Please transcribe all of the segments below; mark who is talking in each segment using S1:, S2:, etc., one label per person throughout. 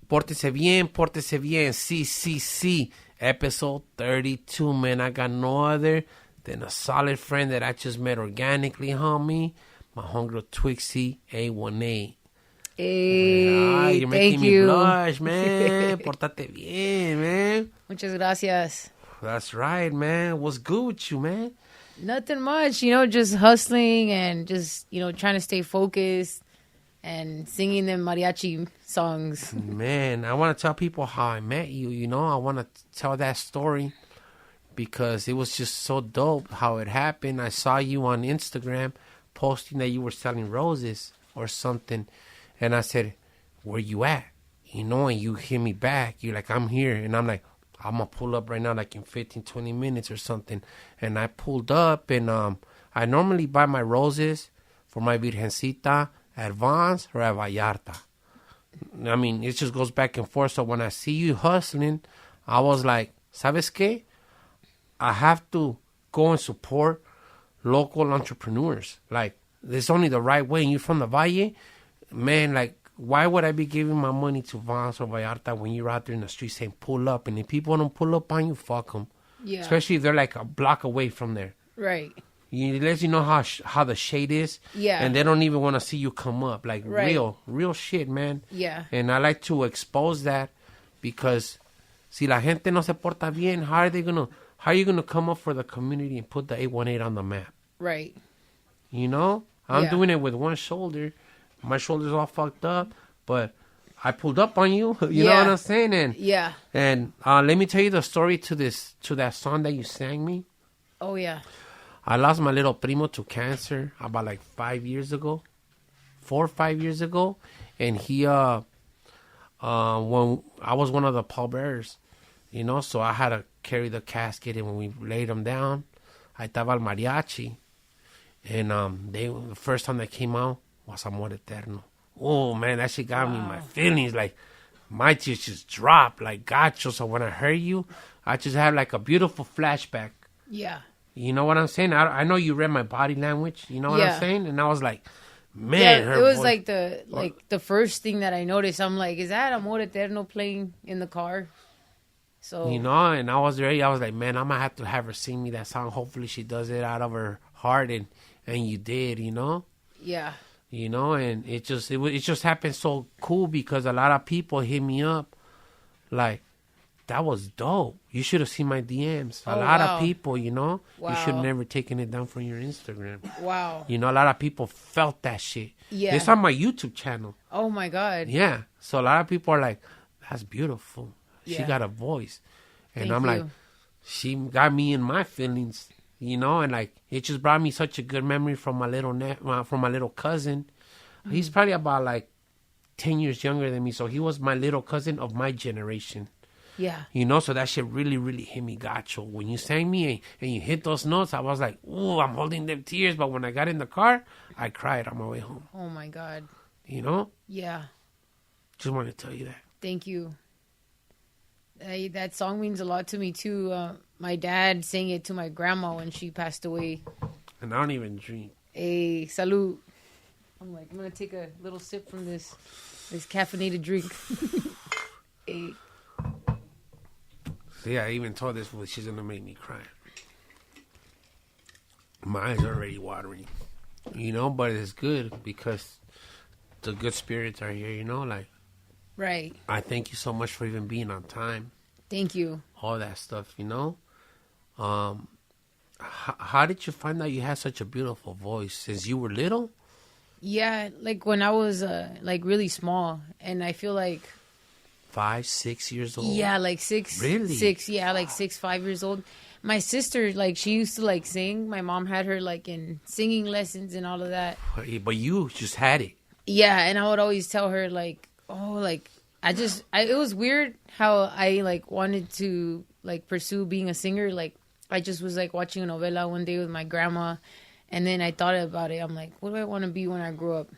S1: Portense bien. Sí. Episode 32, man. I got no other than a solid friend that I just met organically, homie. My homegirl Twixie, A18.
S2: Hey,
S1: you're
S2: thank
S1: making
S2: you.
S1: me blush, man. Portate bien, man.
S2: Muchas gracias.
S1: That's right, man. What's good with you, man?
S2: Nothing much, just hustling and just, trying to stay focused and singing them mariachi songs.
S1: Man, I want to tell people how I met you, I want to tell that story because it was just so dope how it happened. I saw you on Instagram posting that you were selling roses or something. And I said, where you at? And you hit me back. You're like, I'm here. And I'm like, I'm going to pull up right now like in 15, 20 minutes or something. And I pulled up and I normally buy my roses for my Virgencita at Vons or at Vallarta. I mean, it just goes back and forth. So when I see you hustling, I was like, ¿sabes qué? I have to go and support local entrepreneurs. Like, it's only the right way. And you're from the Valle. Man, like, why would I be giving my money to Vons or Vallarta when you're out there in the street saying pull up? And if people don't pull up on you, fuck them.
S2: Yeah.
S1: Especially if they're like a block away from there.
S2: Right.
S1: It lets you know how the shade is.
S2: Yeah.
S1: And they don't even want to see you come up. Like,
S2: right.
S1: real shit, man.
S2: Yeah.
S1: And I like to expose that because si la gente no se porta bien, how are you going to come up for the community and put the 818 on the map?
S2: Right.
S1: I'm doing it with one shoulder. My shoulder's all fucked up, but I pulled up on you. You know what I'm saying? And let me tell you the story to that song that you sang me.
S2: Oh yeah.
S1: I lost my little primo to cancer about like 5 years ago, 4 or 5 years ago, and he when I was one of the pallbearers, so I had to carry the casket, and when we laid him down, I estaba al mariachi, and the first time they came out was Amor Eterno. Oh, man, that shit got me in my feelings. Like, my tears just dropped like gacho. So when I heard you, I just had like a beautiful flashback.
S2: Yeah.
S1: You know what I'm saying? I know you read my body language. You know what I'm saying? And I was like, man.
S2: Yeah, it was like the first thing that I noticed. I'm like, is that Amor Eterno playing in the car? So
S1: and I was ready. I was like, man, I'm going to have her sing me that song. Hopefully she does it out of her heart. And you did,
S2: Yeah.
S1: And it just happened so cool because a lot of people hit me up like, that was dope. You should have seen my DMs. A lot of people,
S2: Wow.
S1: You should have never taken it down from your Instagram.
S2: Wow.
S1: A lot of people felt that shit.
S2: Yeah.
S1: It's on my YouTube channel.
S2: Oh, my God.
S1: Yeah. So a lot of people are like, that's beautiful. She
S2: Yeah.
S1: got a voice. And
S2: Thank
S1: I'm
S2: you.
S1: like, she got me in my feelings. And like it just brought me such a good memory from my little cousin. Mm-hmm. He's probably about like 10 years younger than me, so he was my little cousin of my generation.
S2: Yeah.
S1: So that shit really, really hit me gacho. When you sang me and you hit those notes, I was like, ooh, I'm holding them tears. But when I got in the car, I cried on my way home.
S2: Oh, my God.
S1: Yeah. Just want to tell you that.
S2: Thank you. That song means a lot to me, too. My dad sang it to my grandma when she passed away.
S1: And I don't even drink.
S2: Hey, salud. I'm like, I'm going to take a little sip from this caffeinated drink. Hey.
S1: See, I even told this fool she's going to make me cry. My eyes are already watering. But it's good because the good spirits are here, like.
S2: Right.
S1: I thank you so much for even being on time.
S2: Thank you.
S1: All that stuff, How did you find out you had such a beautiful voice since you were little?
S2: Yeah, like when I was like really small, and I feel like
S1: 5, 6 years old.
S2: Yeah, like 6.
S1: Really?
S2: 6. Yeah, like 6, 5 years old. My sister, like, she used to like sing. My mom had her like in singing lessons and all of that.
S1: But you just had it.
S2: Yeah, and I would always tell her like, oh, like it was weird how I like wanted to like pursue being a singer. Like I just was like watching a novela one day with my grandma, and then I thought about it. I'm like, what do I want to be when I grow up?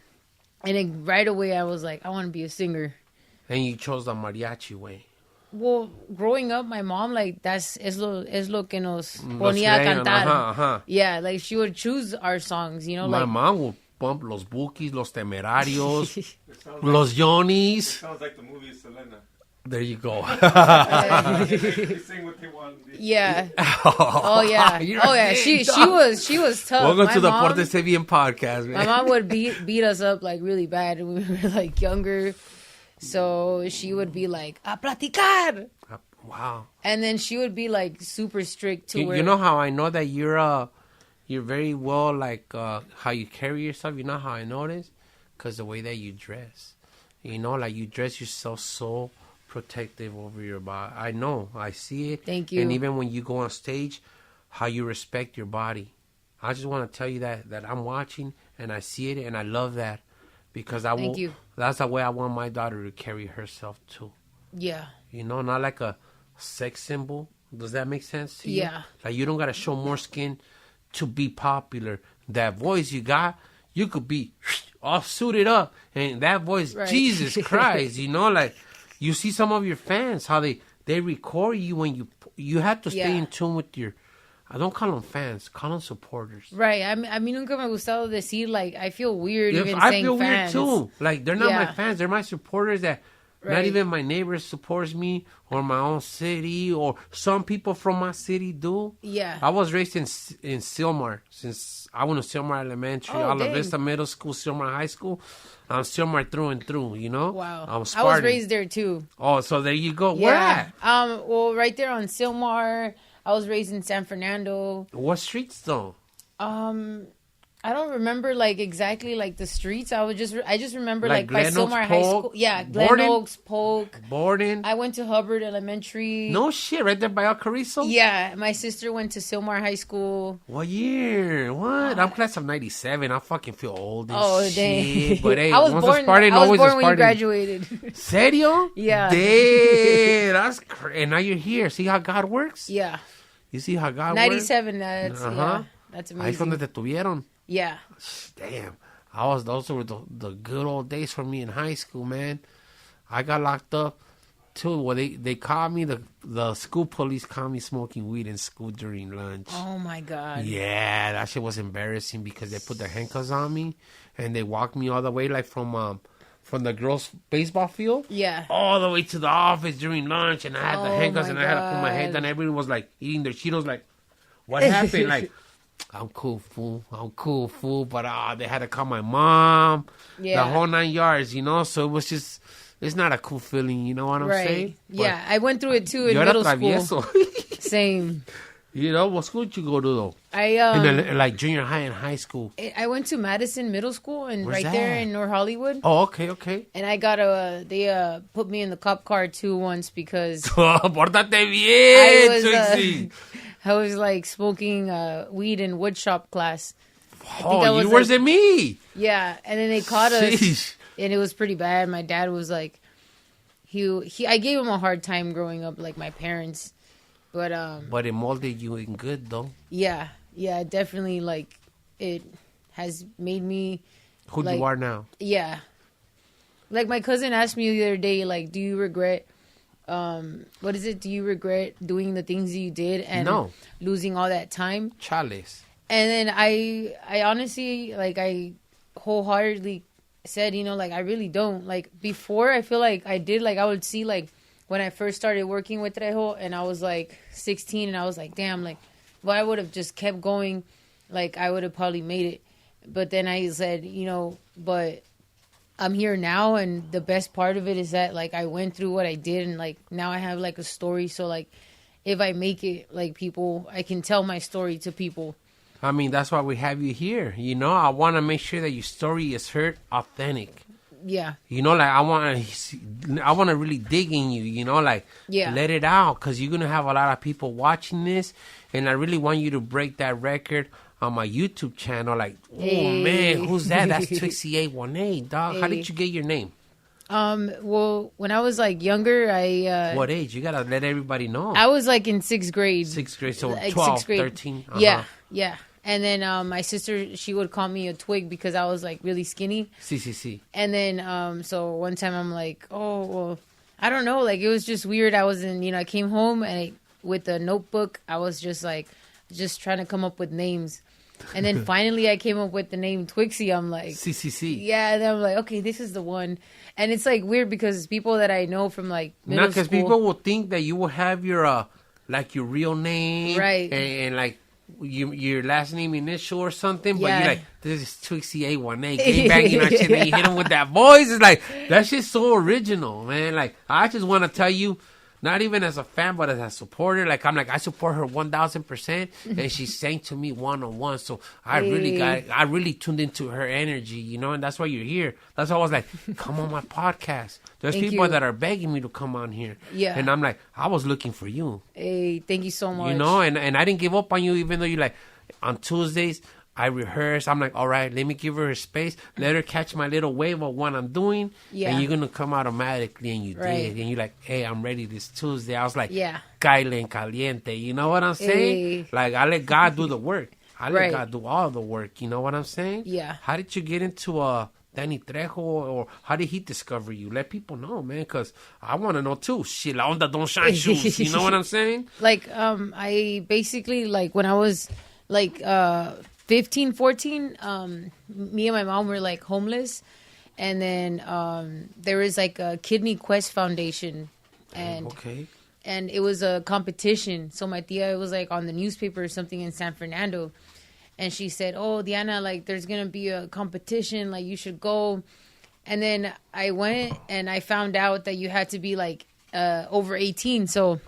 S2: And then right away I was like, I want to be a singer.
S1: And you chose the mariachi way.
S2: Well, growing up, my mom, like, es lo que nos ponía a cantar.
S1: Uh-huh.
S2: Yeah, like, she would choose our songs,
S1: My mom will bump Los Bukis, Los Temerarios, Los Yonis.
S3: Sounds like the movie Selena.
S1: There you go.
S3: They sing what they want.
S2: Yeah. Oh yeah. Oh yeah. She was tough.
S1: Welcome to the Portense Biennn podcast, man.
S2: My mom would beat us up like really bad when we were like younger. So she would be like, "A platicar."
S1: Wow.
S2: And then she would be like super strict to
S1: You know how I know that you're very well, like how you carry yourself. You know how I know this? Because the way that you dress. You know, like you dress yourself so protective over your body. I know. I see it.
S2: Thank you.
S1: And even when you go on stage, how you respect your body. I just want to tell you that I'm watching and I see it and I love that because
S2: Thank you.
S1: That's the way I want my daughter to carry herself too.
S2: Yeah.
S1: You know, not like a sex symbol. Does that make sense to you?
S2: Yeah.
S1: Like you don't got to show more skin to be popular. That voice you got, you could be all suited up. And that voice,
S2: right.
S1: Jesus Christ, you know, like you see some of your fans, how they record you when you have to stay in tune with your, I don't call them fans, call them supporters.
S2: Right. I mean, nunca me ha gustado decir, like, I feel weird even
S1: I
S2: saying
S1: feel
S2: fans.
S1: weird too. Like, they're not my fans, they're my supporters that not even my neighbors supports me or my own city or some people from my city do.
S2: Yeah.
S1: I was raised in Silmar. Since I went to Silmar Elementary, Ala Vista Middle School, Silmar High School. I'm Silmar through and through, you know?
S2: Wow.
S1: I
S2: was raised there too.
S1: Oh, so there you go.
S2: Yeah.
S1: Where at?
S2: Well, right there on Silmar. I was raised in San Fernando.
S1: What streets though?
S2: I don't remember like exactly like the streets. I just remember like by
S1: Glen
S2: Silmar
S1: Oaks,
S2: High
S1: Polk,
S2: School. Yeah, Glen
S1: Borden?
S2: Oaks, Polk.
S1: Borden.
S2: I went to Hubbard Elementary.
S1: No shit, right there by El Carrizo?
S2: Yeah, my sister went to Silmar High School.
S1: What year? What? I'm class of 97. I fucking feel old and
S2: dang.
S1: shit. But hey,
S2: I was
S1: once
S2: born,
S1: a Spartan,
S2: I was
S1: always
S2: born
S1: a
S2: when
S1: Spartan.
S2: you graduated.
S1: Serio?
S2: Yeah.
S1: Damn, that's crazy. And now you're here. See how God works?
S2: Yeah.
S1: You see how God
S2: 97, that's,
S1: Uh-huh.
S2: that's
S1: works? Ahí es donde
S2: amazing.
S1: te tuvieron.
S2: Yeah.
S1: Damn. Those were the good old days for me in high school, man. I got locked up too. Well, they caught me, the school police caught me smoking weed in school during lunch.
S2: Oh my God.
S1: Yeah, that shit was embarrassing because they put their handcuffs on me and they walked me all the way like from the girls' baseball field.
S2: Yeah.
S1: All the way to the office during lunch, and I had the handcuffs and I had to put my head down. Everyone was like eating their Cheetos, like, what happened? Like, I'm cool, fool. But they had to call my mom.
S2: Yeah.
S1: The whole 9 yards, you know? So it was just, it's not a cool feeling, you know what I'm saying?
S2: Yeah, I went through it too in
S1: Yo era
S2: middle
S1: travieso.
S2: school. Same.
S1: You know, what school did you go to, though? Like junior high and high school.
S2: I went to Madison Middle School and
S1: Where's
S2: right there
S1: that?
S2: in North Hollywood.
S1: Oh, okay.
S2: And I got they put me in the cop car too once because
S1: Pórtate bien, Twixie.
S2: I was like smoking weed in woodshop class.
S1: Oh, you worse than me.
S2: Yeah, and then they caught us,
S1: Sheesh.
S2: and it was pretty bad. My dad was like, I gave him a hard time growing up, like my parents, but
S1: it molded you in good though.
S2: Yeah, definitely. Like it has made me
S1: who
S2: like,
S1: you are now.
S2: Yeah, like my cousin asked me the other day, like, do you regret? What is it? Do you regret doing the things that you did and losing all that time?
S1: Chales.
S2: And then I honestly, like, I wholeheartedly said, you know, like, I really don't. Like, before, I feel like I did. Like, I would see, like, when I first started working with Trejo, and I was, like, 16, and I was like, damn, like, if I would have just kept going, like, I would have probably made it. But then I said, you know, but I'm here now, and the best part of it is that, like, I went through what I did, and, like, now I have, like, a story. So, like, if I make it, like, people, I can tell my story to people.
S1: I mean, that's why we have you here. You know, I want to make sure that your story is heard authentic.
S2: Yeah.
S1: You know, like, I want to really dig in you, you know, like, let it out. Because you're going to have a lot of people watching this. And I really want you to break that record on my YouTube channel. Like, oh, man, who's that? That's Twixie 818, dog. Hey. How did you get your name?
S2: Well, when I was, like, younger, I...
S1: what age? You got to let everybody know.
S2: I was, like, in 6th grade.
S1: 6th grade, so
S2: like
S1: 12,
S2: 6th grade.
S1: 13?
S2: Uh-huh. Yeah. And then my sister, she would call me a twig because I was, like, really skinny.
S1: Sí.
S2: And then, so one time I'm like, oh, well, I don't know. Like, it was just weird. I was in, I came home and with a notebook, I was just, like, just trying to come up with names. And then finally I came up with the name Twixxy. I'm like,
S1: CCC.
S2: yeah. And then I'm like, okay, this is the one. And it's like weird because people that I know from like middle
S1: No, because
S2: school.
S1: people will think that you will have your like your real name,
S2: Right.
S1: and like your last name initial or something. But
S2: Yeah.
S1: you're like, this is Twixie A1A, gang banging that shit. And you hit him with that voice. It's like that shit's so original, man. Like I just want to tell you. Not even as a fan, but as a supporter. Like, I'm like, I support her 1,000%. And she sang to me one-on-one. So I really tuned into her energy, you know? And that's why you're here. That's why I was like, come on my podcast. There's
S2: Thank
S1: people
S2: you.
S1: that are begging me to come on here.
S2: Yeah.
S1: And I'm like, I was looking for you.
S2: Hey, thank you so much.
S1: You know? And I didn't give up on you, even though you're like, on Tuesdays, I rehearse. I'm like, all right, let me give her space. Let her catch my little wave of what I'm doing.
S2: Yeah.
S1: And you're going to come automatically. And you
S2: Right.
S1: did. And you're like, hey, I'm ready this Tuesday. I was like,
S2: Yeah.
S1: Kyle and caliente. You know what I'm saying?
S2: Hey.
S1: Like, I let God do the work. I let
S2: Right.
S1: God do all the work. You know what I'm saying?
S2: Yeah.
S1: How did you get into Danny Trejo? Or how did he discover you? Let people know, man, because I want to know, too. Shit, la onda don't shine shoes. You know what I'm saying?
S2: Like, I basically, like, when I was, like, 15, 14, me and my mom were like homeless, and then there was like a Kidney Quest Foundation, and
S1: Okay.
S2: and it was a competition. So my tia was like on the newspaper or something in San Fernando, and she said, "Oh, Diana, like there's gonna be a competition, like you should go." And then I went and I found out that you had to be like over 18. So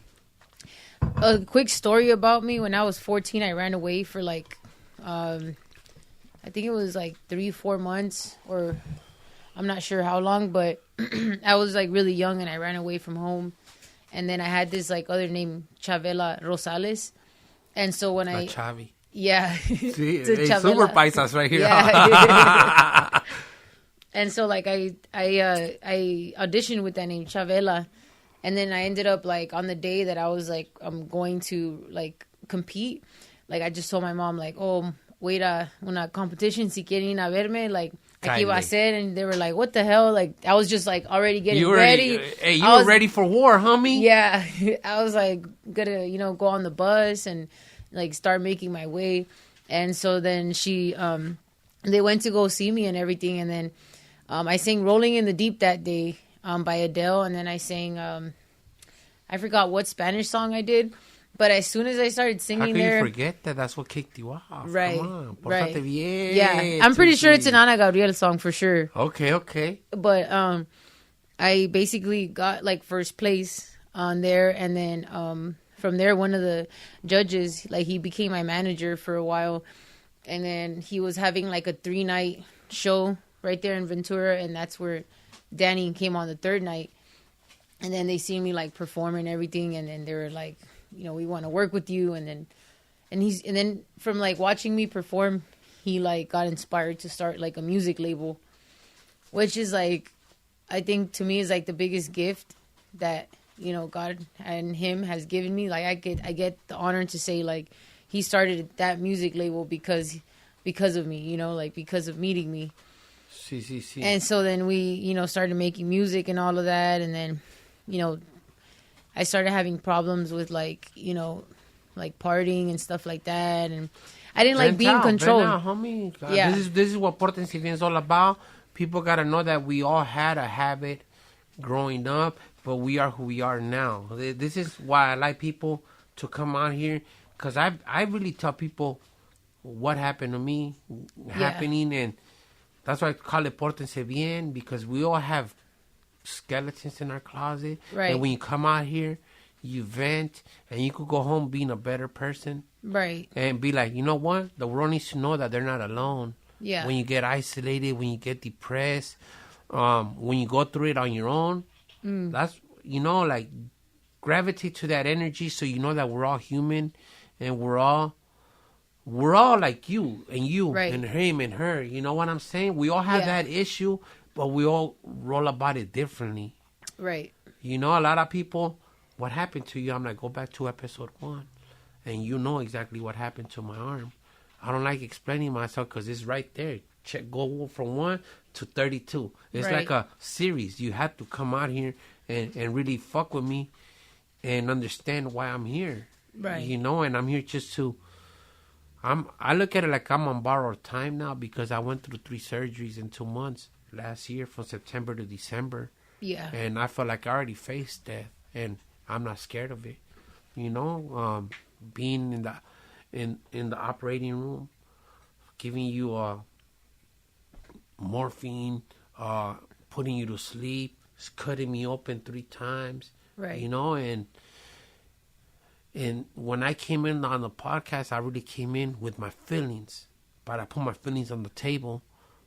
S2: a quick story about me: when I was 14, I ran away for like. I think it was like 3-4 months, or I'm not sure how long, but I was like really young and I ran away from home. And then I had this like other name, Chavela Rosales. And so when
S1: La Chavi.
S2: yeah,
S1: See,
S2: to
S1: hey,
S2: Chavela.
S1: super paisas right here.
S2: Yeah. And so like I auditioned with that name, Chavela. And then I ended up like on the day that I was like, I'm going to like compete. Like, I just told my mom, like, oh, wait a una competition, si quieren ir a verme, like, aquí va a ser. And they were like, what the hell? Like, I was just, like, already getting ready.
S1: Hey, you were ready for war, homie?
S2: Yeah. I was, like, gonna, go on the bus and, like, start making my way. And so then they went to go see me and everything. And then I sang Rolling in the Deep that day by Adele. And then I sang, I forgot what Spanish song I did. But as soon as I started singing
S1: How can
S2: there...
S1: you forget that? That's what kicked you off.
S2: Right.
S1: Come on.
S2: Right.
S1: Portate bien.
S2: Yeah. I'm pretty sure it's an Ana Gabriel song for sure.
S1: Okay.
S2: But I basically got like first place on there. And then from there, one of the judges, like he became my manager for a while. And then he was having like a 3-night show right there in Ventura. And that's where Danny came on the 3rd night. And then they seen me like perform and everything. And then they were like... we want to work with you. And then from like watching me perform, he like got inspired to start like a music label, which is like, I think to me is like the biggest gift that, God and him has given me. Like I get the honor to say like he started that music label because of me, like because of meeting me.
S1: Sí.
S2: And so then we, started making music and all of that. And then, I started having problems with like partying and stuff like that, and I didn't like being controlled.
S1: Homie.
S2: Yeah.
S1: This is what Portense Biennn is all about. People gotta know that we all had a habit growing up, but we are who we are now. This is why I like people to come out here, because I really tell people what happened to me, happening, and that's why I call it Portense Biennn, because we all have skeletons in our closet.
S2: Right.
S1: And when you come out here, you vent, and you could go home being a better person.
S2: Right.
S1: And be like, you know what? The world needs to know that they're not alone.
S2: Yeah.
S1: When you get isolated, when you get depressed, when you go through it on your own, that's, like, gravitate to that energy, so you know that we're all human, and we're all like you and
S2: right.
S1: and him and her. You know what I'm saying? We all have that issue, but we all roll about it differently.
S2: Right.
S1: A lot of people, what happened to you? I'm like, go back to episode 1, and you know exactly what happened to my arm. I don't like explaining myself because it's right there. Go from 1 to 32. It's
S2: right.
S1: like a series. You have to come out here and really fuck with me and understand why I'm here.
S2: Right.
S1: And I'm here just to I look at it like I'm on borrowed time now because I went through 3 surgeries in 2 months last year from September to December.
S2: Yeah.
S1: And I felt like I already faced death, and I'm not scared of it. You know, being in the operating room, giving you morphine, putting you to sleep, cutting me open 3 times.
S2: Right.
S1: You know, and when I came in on the podcast, I really came in with my feelings, but I put my feelings on the table.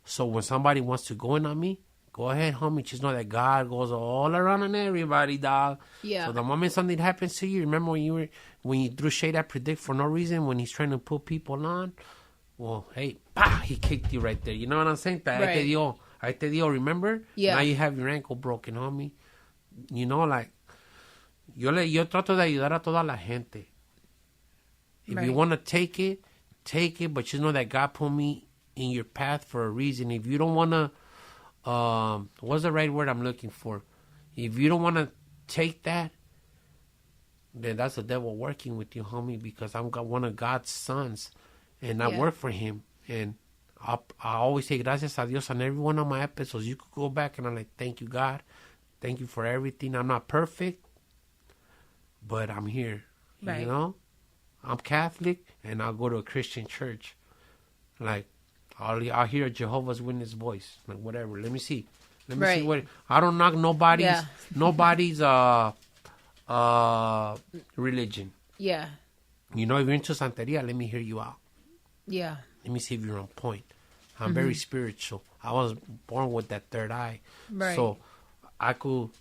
S1: So when somebody wants to go in on me, go ahead, homie. Just know that God goes all around on everybody, dog.
S2: Yeah.
S1: So the moment something happens to you, remember when you threw shade at Predikt for no reason, when he's trying to put people on, well, hey, bah, he kicked you right there. You know what I'm saying?
S2: Right.
S1: Ahí te dio, remember?
S2: Yeah.
S1: Now you have your ankle broken, homie. You know, like, yo trato de ayudar a toda la gente. If
S2: Right.
S1: you want to take it, but just know that God put me in your path for a reason. If you don't want to, what's the right word I'm looking for? If you don't want to take that, then that's the devil working with you, homie, because I'm one of God's sons, and I work for him. And I always say gracias a Dios on every one of my episodes. You could go back and I'm like, thank you, God. Thank you for everything. I'm not perfect, but I'm here.
S2: Right.
S1: You know? I'm Catholic, and I'll go to a Christian church. Like, I'll hear a Jehovah's Witness voice. Like, whatever. Let me see. Let me see what... I don't knock nobody's religion.
S2: Yeah.
S1: You know, if you're into Santeria, let me hear you out.
S2: Yeah.
S1: Let me see if you're on point. I'm very spiritual. I was born with that third eye.
S2: Right.
S1: So I could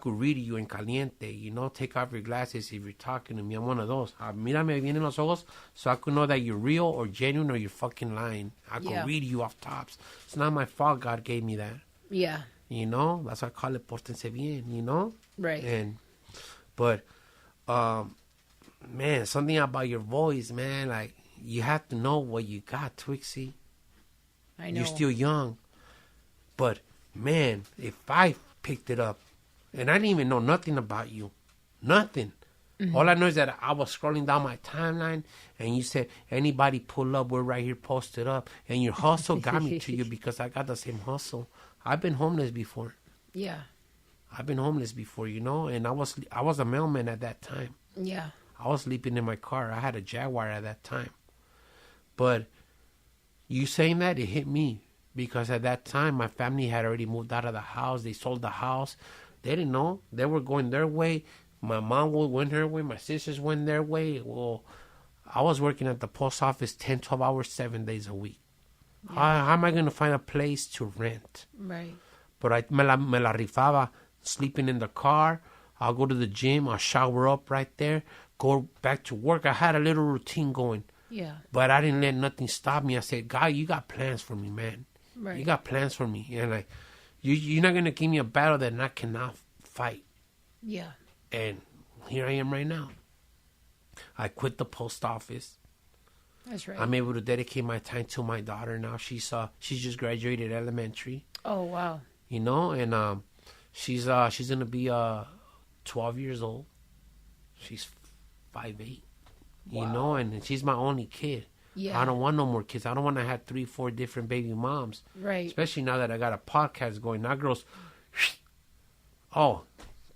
S1: read you en caliente, you know, take off your glasses if you're talking to me. I'm one of those. Mírame bien en los ojos so I could know that you're real or genuine or you're fucking lying. I could read you off tops. It's not my fault God gave me that.
S2: Yeah.
S1: You know, that's why I call it Portense Biennn, you know?
S2: Right.
S1: But, man, something about your voice, man, like, you have to know what you got, Twixie.
S2: I know.
S1: You're still young. But, man, if I picked it up, and I didn't even know nothing about you. Nothing. Mm-hmm. All I know is that I was scrolling down my timeline, and you said, anybody pull up, we're right here posted up. And your hustle got me to you because I got the same hustle. I've been homeless before.
S2: Yeah.
S1: I've been homeless before, you know, and I was a mailman at that time.
S2: Yeah.
S1: I was sleeping in my car. I had a Jaguar at that time. But you saying that, it hit me. Because at that time, my family had already moved out of the house. They sold the house. They didn't know. They were going their way. My mom went her way. My sisters went their way. Well, I was working at the post office 10, 12 hours, 7 days a week. Yeah. How am I going to find a place to rent?
S2: Right.
S1: But me la rifaba, sleeping in the car. I'll go to the gym. I'll shower up right there. Go back to work. I had a little routine going.
S2: Yeah.
S1: But I didn't let nothing stop me. I said, God, you got plans for me, man.
S2: Right.
S1: You got plans for me. And like, you're not going to give me a battle that I cannot fight.
S2: Yeah.
S1: And here I am right now. I quit the post office.
S2: That's right.
S1: I'm able to dedicate my time to my daughter now. She's just graduated elementary.
S2: Oh, wow.
S1: You know, and she's going to be 12 years old. She's 5'8".
S2: Wow.
S1: You know, and she's my only kid.
S2: Yeah.
S1: I don't want no more kids. I don't want to have 3, 4 different baby moms.
S2: Right.
S1: Especially now that I got a podcast going. Now girls, oh,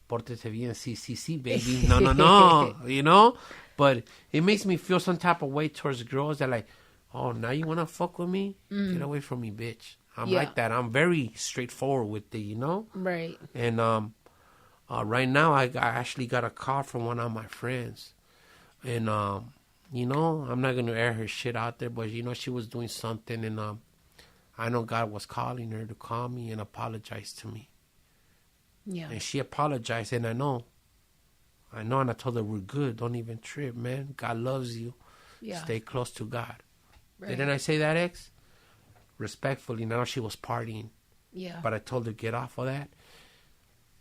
S1: Portense Biennn, sí, baby. No. You know? But it makes me feel some type of way towards girls that like, oh, now you want to fuck with me? Get away from me, bitch. I'm like that. I'm very straightforward with it, you know?
S2: Right.
S1: And right now, I actually got a call from one of my friends. And, you know, I'm not going to air her shit out there, but, you know, she was doing something. And I know God was calling her to call me and apologize to me.
S2: Yeah.
S1: And she apologized, and I know, and I told her, we're good. Don't even trip, man. God loves you.
S2: Yeah.
S1: Stay close to God.
S2: Right.
S1: Didn't I say that, ex? Respectfully, now she was partying.
S2: Yeah.
S1: But I told her, get off of that.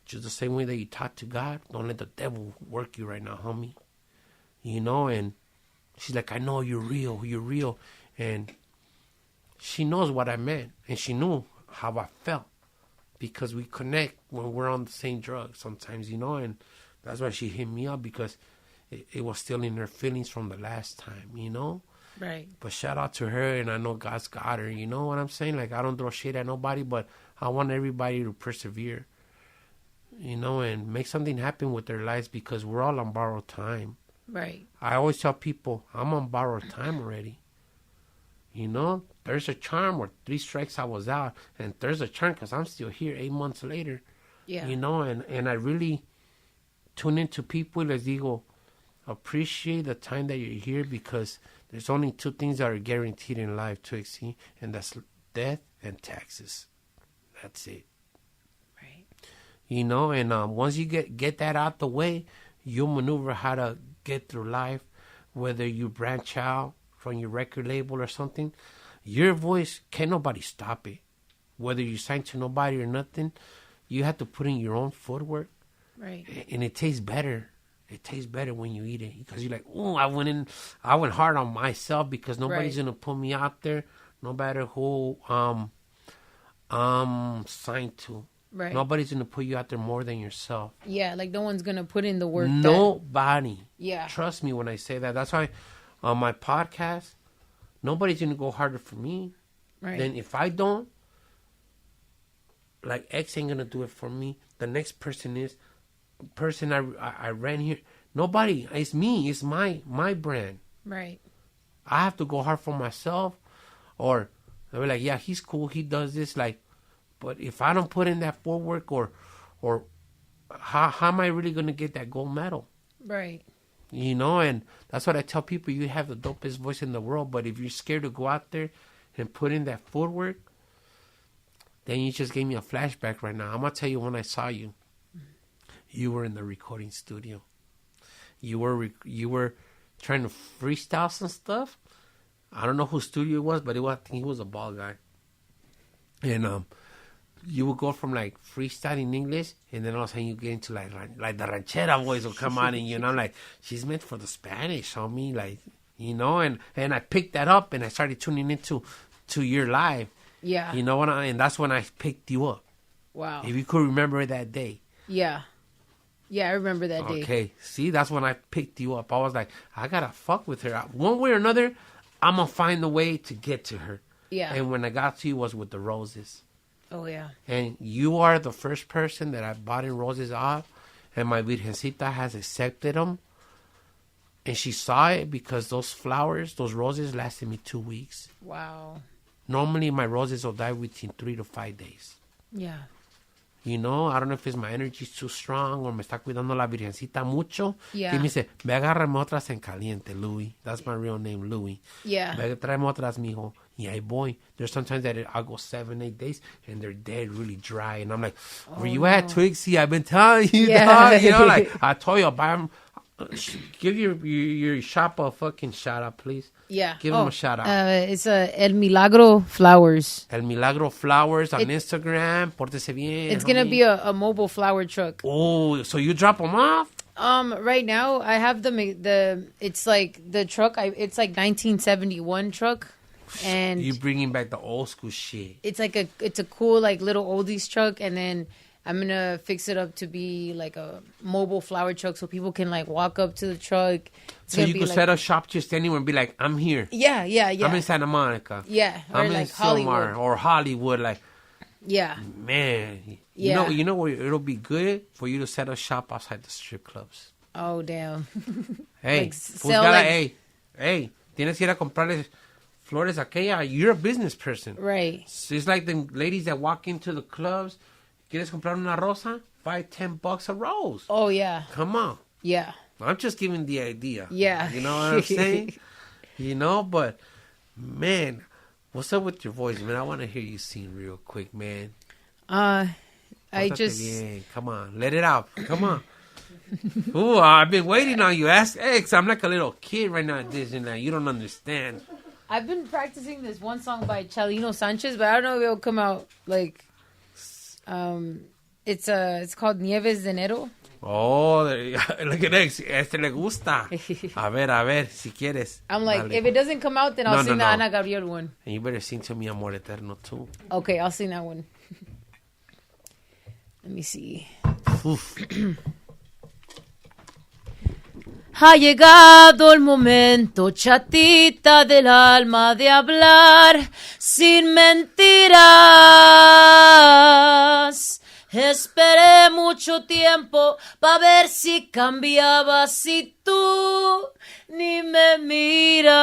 S1: Just the same way that you talk to God, don't let the devil work you right now, homie. You know, and she's like, I know you're real. And she knows what I meant. And she knew how I felt. Because we connect when we're on the same drugs sometimes, you know. And that's why she hit me up, because it was still in her feelings from the last time, you know.
S2: Right.
S1: But shout out to her, and I know God's got her. You know what I'm saying? Like, I don't throw shit at nobody, but I want everybody to persevere, you know, and make something happen with their lives, because we're all on borrowed time.
S2: Right.
S1: I always tell people, I'm on borrowed time already. You know, there's a charm where 3 strikes I was out, and there's a charm because I'm still here 8 months later.
S2: Yeah.
S1: You know, and I really tune into people, les digo, appreciate the time that you're here, because there's only 2 things that are guaranteed in life, Twixie, and that's death and taxes. That's it.
S2: Right.
S1: You know, and once you get that out the way, you'll maneuver how to get through life, whether you branch out from your record label or something. Your voice, can't nobody stop it. Whether you sign to nobody or nothing, you have to put in your own footwork.
S2: Right.
S1: And it tastes better. It tastes better when you eat it, because you're like, oh, I went hard on myself, because nobody's
S2: Right.
S1: gonna put me out there, no matter who signed to.
S2: Right.
S1: Nobody's gonna put you out there more than yourself.
S2: Yeah, like no one's gonna put in the work.
S1: Nobody.
S2: Yeah.
S1: Trust me when I say that. That's why on my podcast, nobody's gonna go harder for me.
S2: Right.
S1: Then if I don't, like, X ain't gonna do it for me. The next person I ran here. Nobody. It's me. It's my brand.
S2: Right.
S1: I have to go hard for myself, or they'll be like, yeah, he's cool. He does this, like. But if I don't put in that footwork, or how am I really gonna get that gold medal?
S2: Right.
S1: You know, and that's what I tell people. You have the dopest voice in the world, but if you're scared to go out there and put in that footwork, then you just gave me a flashback right now. I'm gonna tell you, when I saw you, you were in the recording studio. You were trying to freestyle some stuff. I don't know whose studio it was, but I think he was a bald guy. And you would go from like freestyling English, and then all of a sudden you get into like the ranchera voice will come out, and you know, like, she's meant for the Spanish on me, like, you know, and I picked that up, and I started tuning into your live.
S2: Yeah.
S1: You know what? And that's when I picked you up.
S2: Wow.
S1: If you could remember that day.
S2: Yeah. Yeah, I remember that day.
S1: Okay. See, that's when I picked you up. I was like, I gotta fuck with her. One way or another, I'm gonna find a way to get to her.
S2: Yeah.
S1: And when I got to you was with the roses.
S2: Oh, yeah.
S1: And you are the first person that I bought in roses off, and my Virgencita has accepted them. And she saw it, because those flowers, those roses, lasted me 2 weeks.
S2: Wow.
S1: Normally, my roses will die within 3 to 5 days.
S2: Yeah.
S1: You know, I don't know if it's my energy too strong, or me está cuidando la Virgencita mucho.
S2: Yeah.
S1: Y me dice, ve agárrame otras en caliente, Louis. That's my real name, Louis.
S2: Yeah.
S1: Ve, tráeme otras, mijo. Y ahí voy. There's sometimes that I'll go 7-8 days, and they're dead, really dry. And I'm like, where you at, Twixie? I've been telling you, dog. You know, like, I told you, buy them. Give your shop a fucking shout out, please.
S2: Yeah.
S1: Give them a shout out.
S2: It's El Milagro Flowers.
S1: El Milagro Flowers on Instagram. Portense Biennn.
S2: It's going to be a mobile flower truck.
S1: Oh, so you drop them off?
S2: Right now I have it's like the truck. It's like 1971 truck. And
S1: you bringing back the old school shit.
S2: it's like it's a cool, like, little oldies truck. And then I'm going to fix it up to be like a mobile flower truck, so people can, like, walk up to the truck.
S1: So you could set up shop just anywhere and be like, I'm here.
S2: Yeah.
S1: I'm in Santa Monica.
S2: Yeah. Or
S1: I'm
S2: like
S1: in
S2: Hollywood.
S1: Silmar or Hollywood. Like,
S2: Yeah.
S1: man.
S2: Yeah.
S1: You know where it'll be good for you to set up shop outside the strip clubs.
S2: Oh, damn.
S1: Hey,
S2: Like,
S1: who's
S2: sell,
S1: gotta,
S2: like-
S1: hey, tienes que ir a comprarle flores a aquella. You're a business person.
S2: Right.
S1: So it's like the ladies that walk into the clubs. ¿Quieres comprar una rosa? $5-10 a rose.
S2: Oh, yeah.
S1: Come on.
S2: Yeah.
S1: I'm just giving the idea.
S2: Yeah.
S1: You know what I'm saying? You know, but, man, what's up with your voice, man? I want to hear you sing real quick, man.
S2: I
S1: Pórtate
S2: just...
S1: bien. Come on. Let it out. Come on. Ooh, I've been waiting on you. Ask X. I'm like a little kid right now at this, and you don't understand.
S2: I've been practicing this one song by Chalino Sanchez, but I don't know if it'll come out, like... It's called Nieves de Enero.
S1: Oh, look at X. Este le gusta. A ver, si quieres.
S2: I'm like,
S1: Dale.
S2: if it doesn't come out, then I'll sing the
S1: no.
S2: Ana Gabriel one.
S1: And you better sing to me Amor Eterno, too.
S2: Okay, I'll sing that one. Let me see.
S1: Oof.
S2: Ha llegado el momento, chatita del alma, de hablar sin mentiras. Esperé mucho tiempo para ver si cambiabas y tú ni me miras.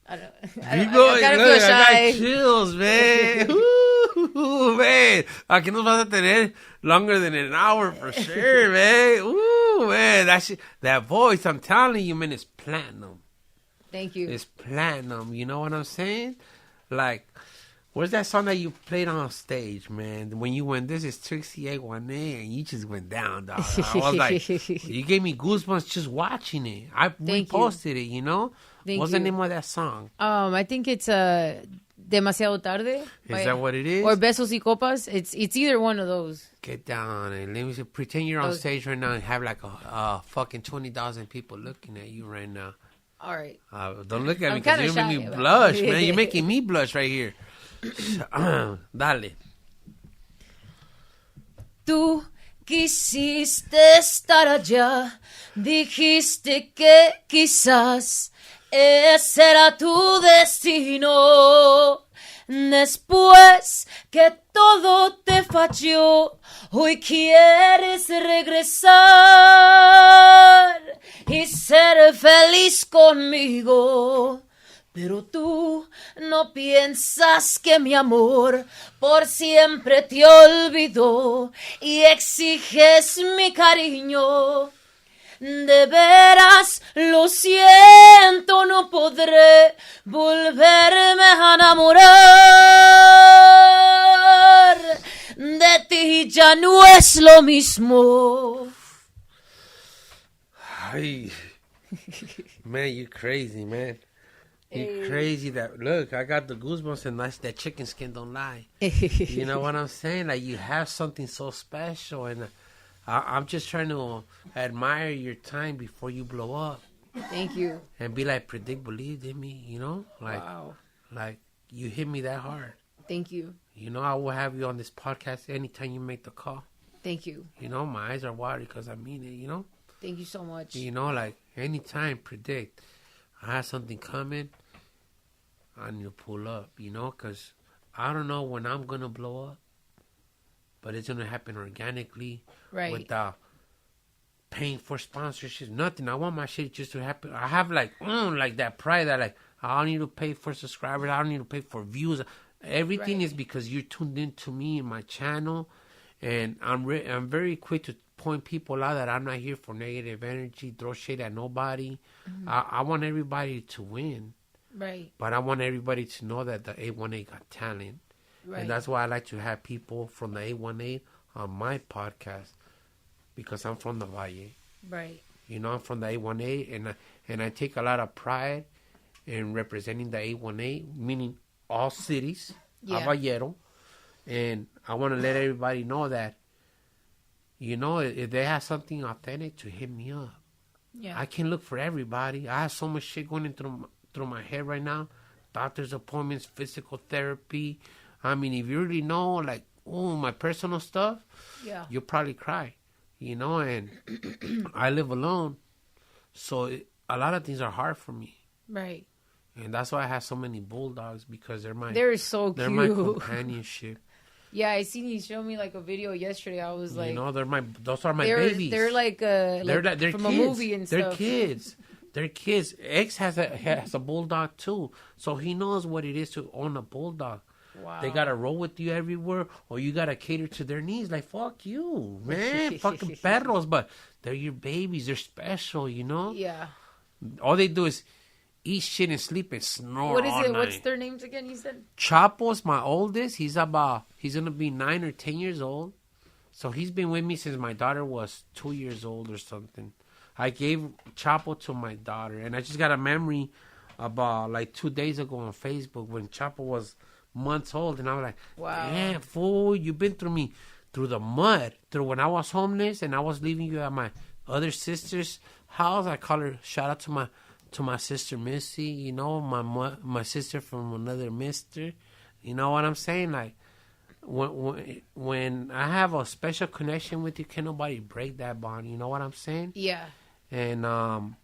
S2: I gotta feel
S1: I
S2: shy.
S1: got chills, man. Ooh, man. Aquí nos vas a tener longer than an hour for sure, man. Ooh, man. That voice, I'm telling you, man, is platinum.
S2: Thank you.
S1: It's platinum. You know what I'm saying? Like, where's that song that you played on stage, man? When you went, this is Twixie A1A, and you just went down, dog. I was like, you gave me goosebumps just watching it. I reposted it, you know? What's the name of that song?
S2: I think it's Demasiado Tarde.
S1: Is that what it is?
S2: Or Besos y Copas. It's either one of those.
S1: Get down and let me see, pretend you're on stage right now and have like a fucking 20,000 people looking at you right now.
S2: All right.
S1: Don't look at me because you're making me blush, man. You're making me blush right here. Dale.
S2: Tú quisiste estar allá, dijiste que quizás ese era tu destino. Después que todo te falló, hoy quieres regresar y ser feliz conmigo. Pero tú no piensas que mi amor por siempre te olvidó y exiges mi cariño. De veras, lo siento, no podré volverme a enamorar. De ti ya no es lo mismo.
S1: Ay. Man, you crazy, man. You crazy that, look, I got the goosebumps and that chicken skin don't lie. You know what I'm saying? Like, you have something so special, and I'm just trying to admire your time before you blow up.
S2: Thank you.
S1: And be like, Predikt believed in me, you know? Like,
S2: wow.
S1: Like, you hit me that hard.
S2: Thank you.
S1: You know, I will have you on this podcast anytime you make the call.
S2: Thank you.
S1: You know, my eyes are watery because I mean it, you know?
S2: Thank you so much.
S1: You know, like, anytime, Predikt. I have something coming, I need to pull up, you know, because I don't know when I'm going to blow up, but it's going to happen organically,
S2: right,
S1: without paying for sponsorships, nothing. I want my shit just to happen. I have, like that pride that, like, I don't need to pay for subscribers, I don't need to pay for views. Everything is because you're tuned into me and my channel, and I'm very quick to point people out that I'm not here for negative energy, throw shade at nobody. Mm-hmm. I want everybody to win.
S2: Right.
S1: But I want everybody to know that the A1A got talent. Right. And that's why I like to have people from the A1A on my podcast, because I'm from the Valle.
S2: Right.
S1: You know, I'm from the A1A, and I take a lot of pride in representing the A1A, meaning all cities, Caballero. And I want to let everybody know that, you know, if they have something authentic, to hit me up. Yeah. I can look for everybody. I have so much shit going through my head right now. Doctor's appointments, physical therapy. I mean, if you really know, like, my personal stuff, you'll probably cry, you know, and I live alone. So a lot of things are hard for me.
S2: Right.
S1: And that's why I have so many bulldogs, because they're my
S2: they're
S1: my companionship.
S2: Yeah, I seen you show me like a video yesterday. I was like,
S1: you know, those are my babies.
S2: They're like they're from kids. A movie and
S1: they're
S2: stuff.
S1: Kids. They're kids. X has a bulldog too, so he knows what it is to own a bulldog. Wow. They gotta roll with you everywhere, or you gotta cater to their needs. Like, fuck you, man, fucking perros, but they're your babies. They're special, you know.
S2: Yeah.
S1: All they do is eat shit and sleep and snore.
S2: What is
S1: all
S2: it?
S1: night.
S2: What's their names again? You said
S1: Chapo's my oldest. He's gonna be 9 or 10 years old. So he's been with me since my daughter was 2 years old or something. I gave Chapo to my daughter, and I just got a memory about like 2 days ago on Facebook when Chapo was months old, and I was like, wow, damn, fool, you've been through the mud, through when I was homeless and I was leaving you at my other sister's house. I call her, shout out to my sister Missy, you know, my sister from another mister. You know what I'm saying? Like, when I have a special connection with you, can nobody break that bond. You know what I'm saying?
S2: Yeah.
S1: And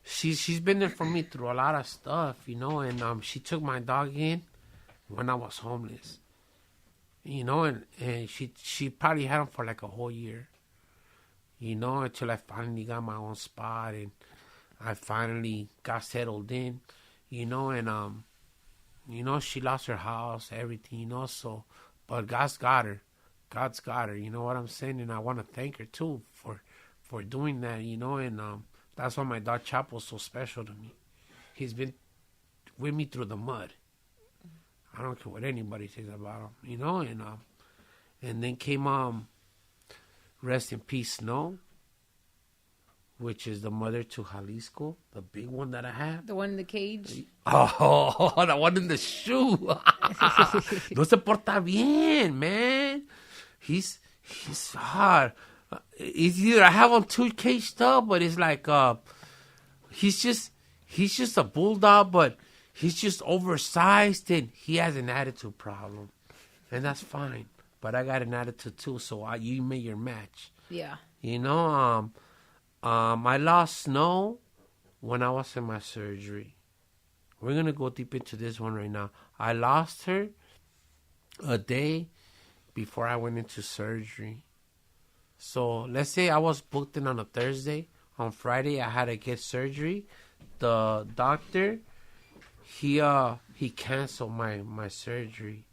S1: she's been there for me through a lot of stuff, you know. And she took my dog in when I was homeless, you know, and she probably had him for like a whole year, you know, until I finally got my own spot and I finally got settled in, you know. And you know, she lost her house, everything, you know. So, but God's got her. God's got her. You know what I'm saying? And I want to thank her too for doing that, you know. And that's why my dog Chapo's so special to me. He's been with me through the mud. I don't care what anybody says about him, you know. And then came rest in peace Snow, which is the mother to Jalisco, the big one that I have.
S2: The one in the cage.
S1: Oh, the one in the shoe. No se porta bien, man. He's hard. It's either I have him too caged up, but it's like he's just a bulldog, but he's just oversized and he has an attitude problem, and that's fine. But I got an attitude too, so you made your match.
S2: Yeah.
S1: You know, I lost Snow when I was in my surgery. We're gonna go deep into this one right now. I lost her a day before I went into surgery. So let's say I was booked in on a Thursday. On Friday, I had to get surgery. The doctor, he canceled my surgery.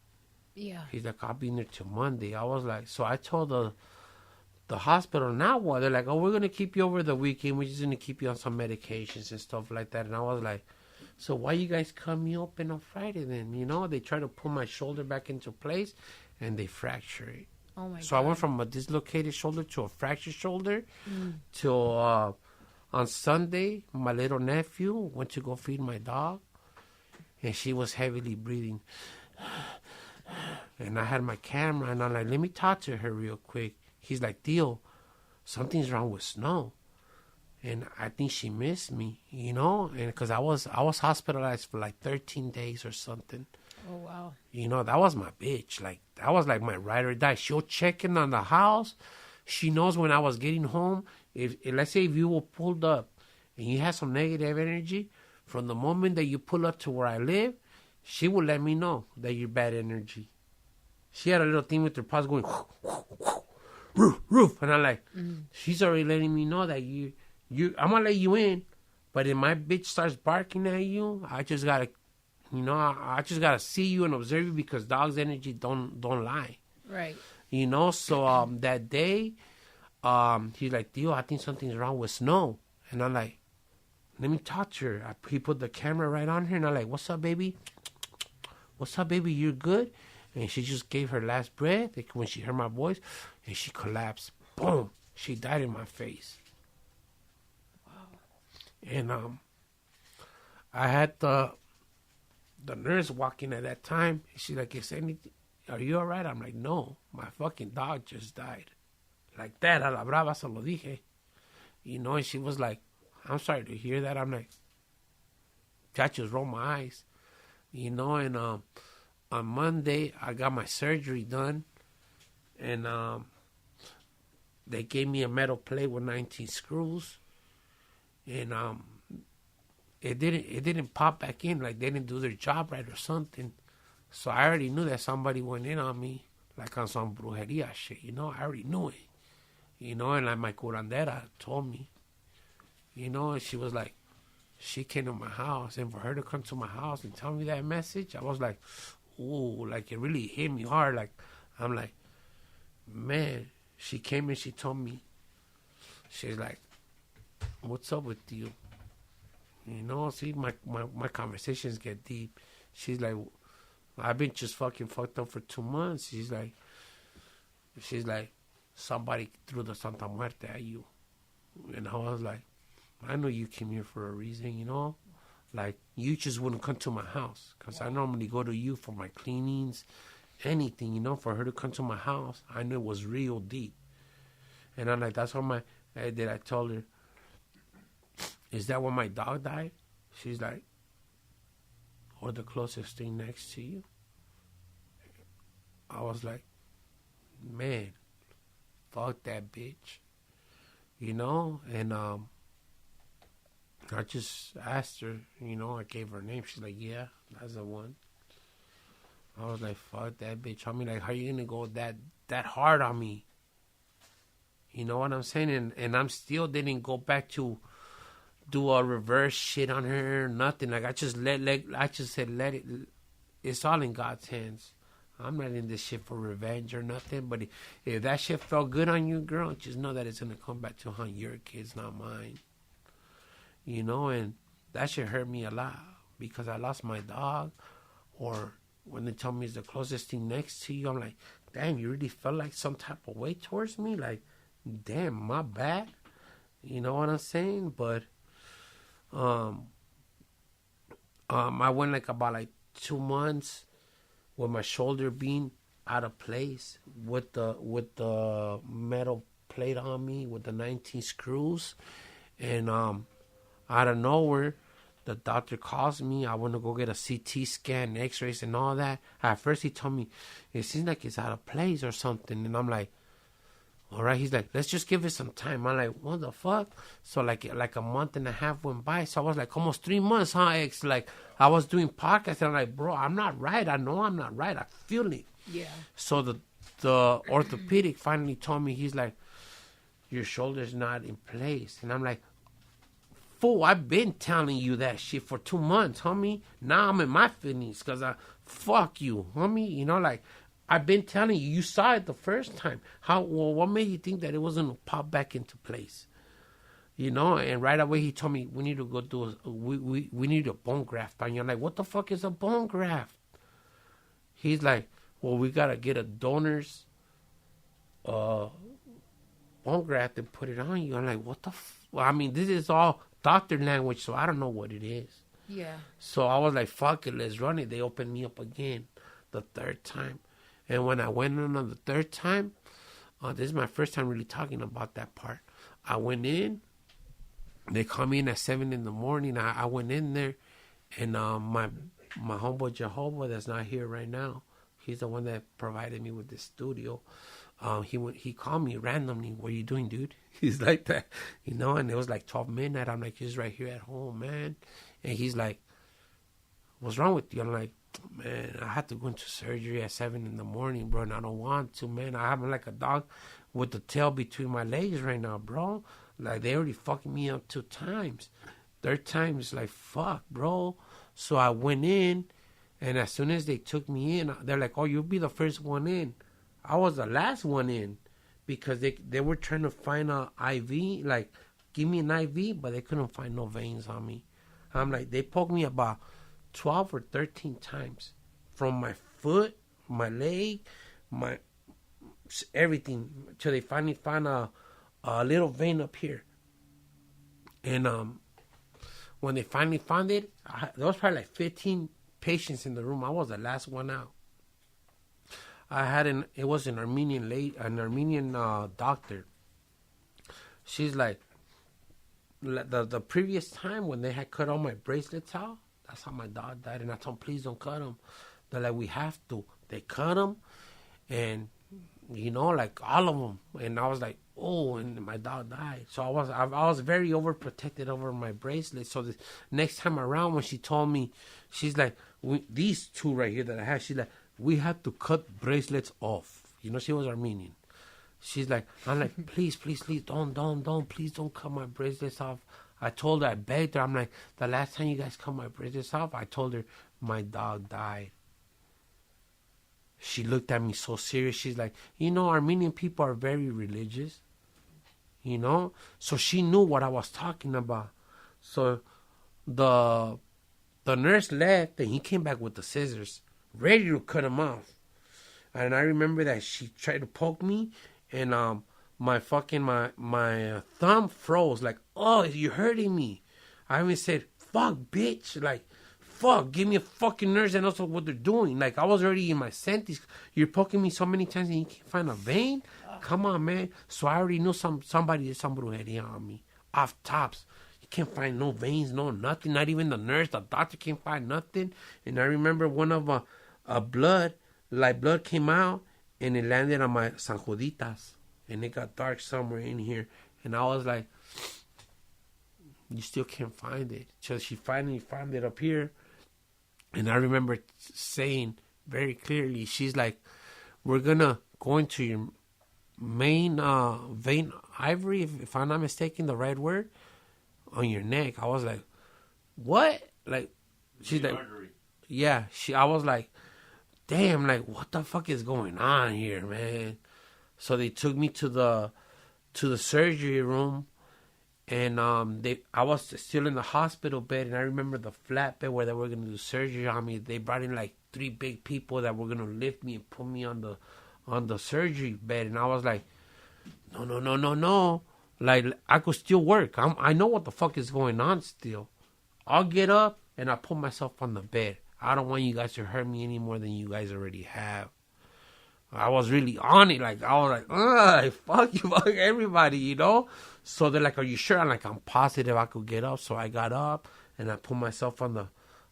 S2: Yeah.
S1: He's like, I'll be in there till Monday. I was like, so I told the hospital, now what? They're like, oh, we're going to keep you over the weekend. We're just going to keep you on some medications and stuff like that. And I was like, so why you guys cut me open on Friday then? You know, they try to pull my shoulder back into place and they fracture it.
S2: Oh my God.
S1: So I went from a dislocated shoulder to a fractured shoulder till on Sunday, my little nephew went to go feed my dog and she was heavily breathing. And I had my camera and I'm like, let me talk to her real quick. He's like, Theo, something's wrong with Snow. And I think she missed me, you know, and because I was hospitalized for like 13 days or something.
S2: Oh, wow.
S1: You know, that was my bitch. Like, that was like my ride or die. She'll check in on the house. She knows when I was getting home. If let's say if you were pulled up and you had some negative energy, from the moment that you pull up to where I live, she will let me know that you're bad energy. She had a little thing with her paws going, roof, roof. And I'm like, she's already letting me know that you, I'm going to let you in. But if my bitch starts barking at you, I just got to, you know, I just got to see you and observe you because dog's energy don't lie.
S2: Right.
S1: You know, so that day, he's like, Theo, I think something's wrong with Snow. And I'm like, let me talk to her. He put the camera right on her and I'm like, what's up, baby? What's up, baby? You're good? And she just gave her last breath when she heard my voice and she collapsed. Boom. She died in my face. Wow. And I had the nurse walking at that time. She's like, is anything? Are you all right? I'm like, no, my fucking dog just died. Like that, a la brava se lo dije. You know, and she was like, I'm sorry to hear that. I'm like, I just rolled my eyes. You know, and on Monday, I got my surgery done. And they gave me a metal plate with 19 screws. And it didn't pop back in, like they didn't do their job right or something. So I already knew that somebody went in on me, like on some brujeria shit, you know. I already knew it, you know. And like my curandera told me, you know, and she was like, she came to my house, and for her to come to my house and tell me that message, I was like, ooh, like it really hit me hard. Like, I'm like, man, she came and she told me, she's like, what's up with you? You know, see, my conversations get deep. She's like, I've been just fucking fucked up for 2 months. She's like, somebody threw the Santa Muerte at you. And I was like, I know you came here for a reason, you know? Like, you just wouldn't come to my house. Because I normally go to you for my cleanings, anything, you know? For her to come to my house, I knew it was real deep. And I'm like, that's what I told her, is that when my dog died? She's like, or the closest thing next to you. I was like, man, fuck that bitch. You know? And I just asked her, you know, I gave her name. She's like, yeah, that's the one. I was like, fuck that bitch. I mean, like, how you gonna go that hard on me? You know what I'm saying? And I'm still didn't go back to do a reverse shit on her, nothing. Like, I just said, let it. It's all in God's hands. I'm not in this shit for revenge or nothing. But if that shit felt good on you, girl, just know that it's gonna come back to haunt your kids, not mine. You know, and that shit hurt me a lot because I lost my dog. Or when they tell me it's the closest thing next to you, I'm like, damn, you really felt like some type of way towards me? Like, damn, my bad. You know what I'm saying? But I went like about 2 months with my shoulder being out of place with the metal plate on me with the 19 screws. And out of nowhere, the doctor calls me. I want to go get a CT scan, x-rays and all that. At first he told me, it seems like it's out of place or something. And I'm like, all right. He's like, let's just give it some time. I'm like, what the fuck? So like a month and a half went by. So I was like, almost 3 months, huh, X? Like, I was doing podcasts and I'm like, bro, I'm not right. I know I'm not right. I feel it.
S2: Yeah.
S1: So the orthopedic finally told me, he's like, your shoulder's not in place. And I'm like, fool, I've been telling you that shit for 2 months, homie. Now I'm in my feelings because fuck you, homie. You know, like, I've been telling you. You saw it the first time. What made you think that it wasn't going to pop back into place? You know, and right away he told me, we need to go do we need a bone graft on you. I'm like, what the fuck is a bone graft? He's like, well, we got to get a donor's bone graft and put it on you. I'm like, what the I mean, this is all doctor language, so I don't know what it is.
S2: Yeah.
S1: So I was like, fuck it, let's run it. They opened me up again the third time. And when I went in on the third time, this is my first time really talking about that part. I went in. They called me in at 7 in the morning. I went in there, and my homeboy Jehovah that's not here right now, he's the one that provided me with this studio. He called me randomly. What are you doing, dude? He's like that, you know. And it was like 12 midnight. I'm like, he's right here at home, man. And he's like, what's wrong with you? I'm like, man, I had to go into surgery at 7 in the morning, bro, and I don't want to, man. I'm like a dog with the tail between my legs right now, bro. Like, they already fucking me up 2 times. Third time is like, fuck, bro. So I went in, and as soon as they took me in, they're like, oh, you'll be the first one in. I was the last one in because they were trying to find a IV, like, give me an IV, but they couldn't find no veins on me. I'm like, they poked me about 12 or 13 times from my foot, my leg, my everything, till they finally found a little vein up here. And when they finally found it, there was probably like 15 patients in the room. I was the last one out. It was an Armenian doctor. She's like, the previous time when they had cut all my bracelets out, that's how my dog died. And I told them, please don't cut them. They're like, we have to. They cut them, and, you know, like, all of them. And I was like, oh, and my dog died. So I was very overprotected over my bracelets. So the next time around, when she told me, she's like, these 2 right here that I have, she's like, we have to cut bracelets off. You know, she was Armenian. She's like, I'm like, please, don't, please don't cut my bracelets off. I told her, I begged her, I'm like, the last time you guys cut my bracelets off, I told her my dog died. She looked at me so serious. She's like, you know, Armenian people are very religious, you know? So she knew what I was talking about. So the nurse left, and he came back with the scissors, ready to cut him off. And I remember that she tried to poke me, and my thumb froze. Like, oh, you're hurting me. I even said, fuck, bitch. Like, fuck, give me a fucking nurse and also what they're doing. Like, I was already in my senses. You're poking me so many times and you can't find a vein? Come on, man. So I already knew somebody had here on me. Off tops. You can't find no veins, no nothing. Not even the nurse, the doctor can't find nothing. And I remember one of blood, like blood came out and it landed on my sanjuditas, and it got dark somewhere in here, and I was like, you still can't find it. So she finally found it up here, and I remember saying very clearly, she's like, we're gonna go into your main vein ivory, if I'm not mistaken, the right word, on your neck. I was like, what? Like, she's like, yeah. I was like, damn, like, what the fuck is going on here, man? So they took me to the surgery room, and I was still in the hospital bed, and I remember the flat bed where they were gonna do surgery on me. They brought in like 3 big people that were gonna lift me and put me on the surgery bed, and I was like, no. Like, I could still work. I know what the fuck is going on still. I'll get up and I'll put myself on the bed. I don't want you guys to hurt me any more than you guys already have. I was really on it. Like, I was like, ugh, fuck you, fuck everybody, you know? So they're like, are you sure? I'm like, I'm positive I could get up. So I got up and I put myself on the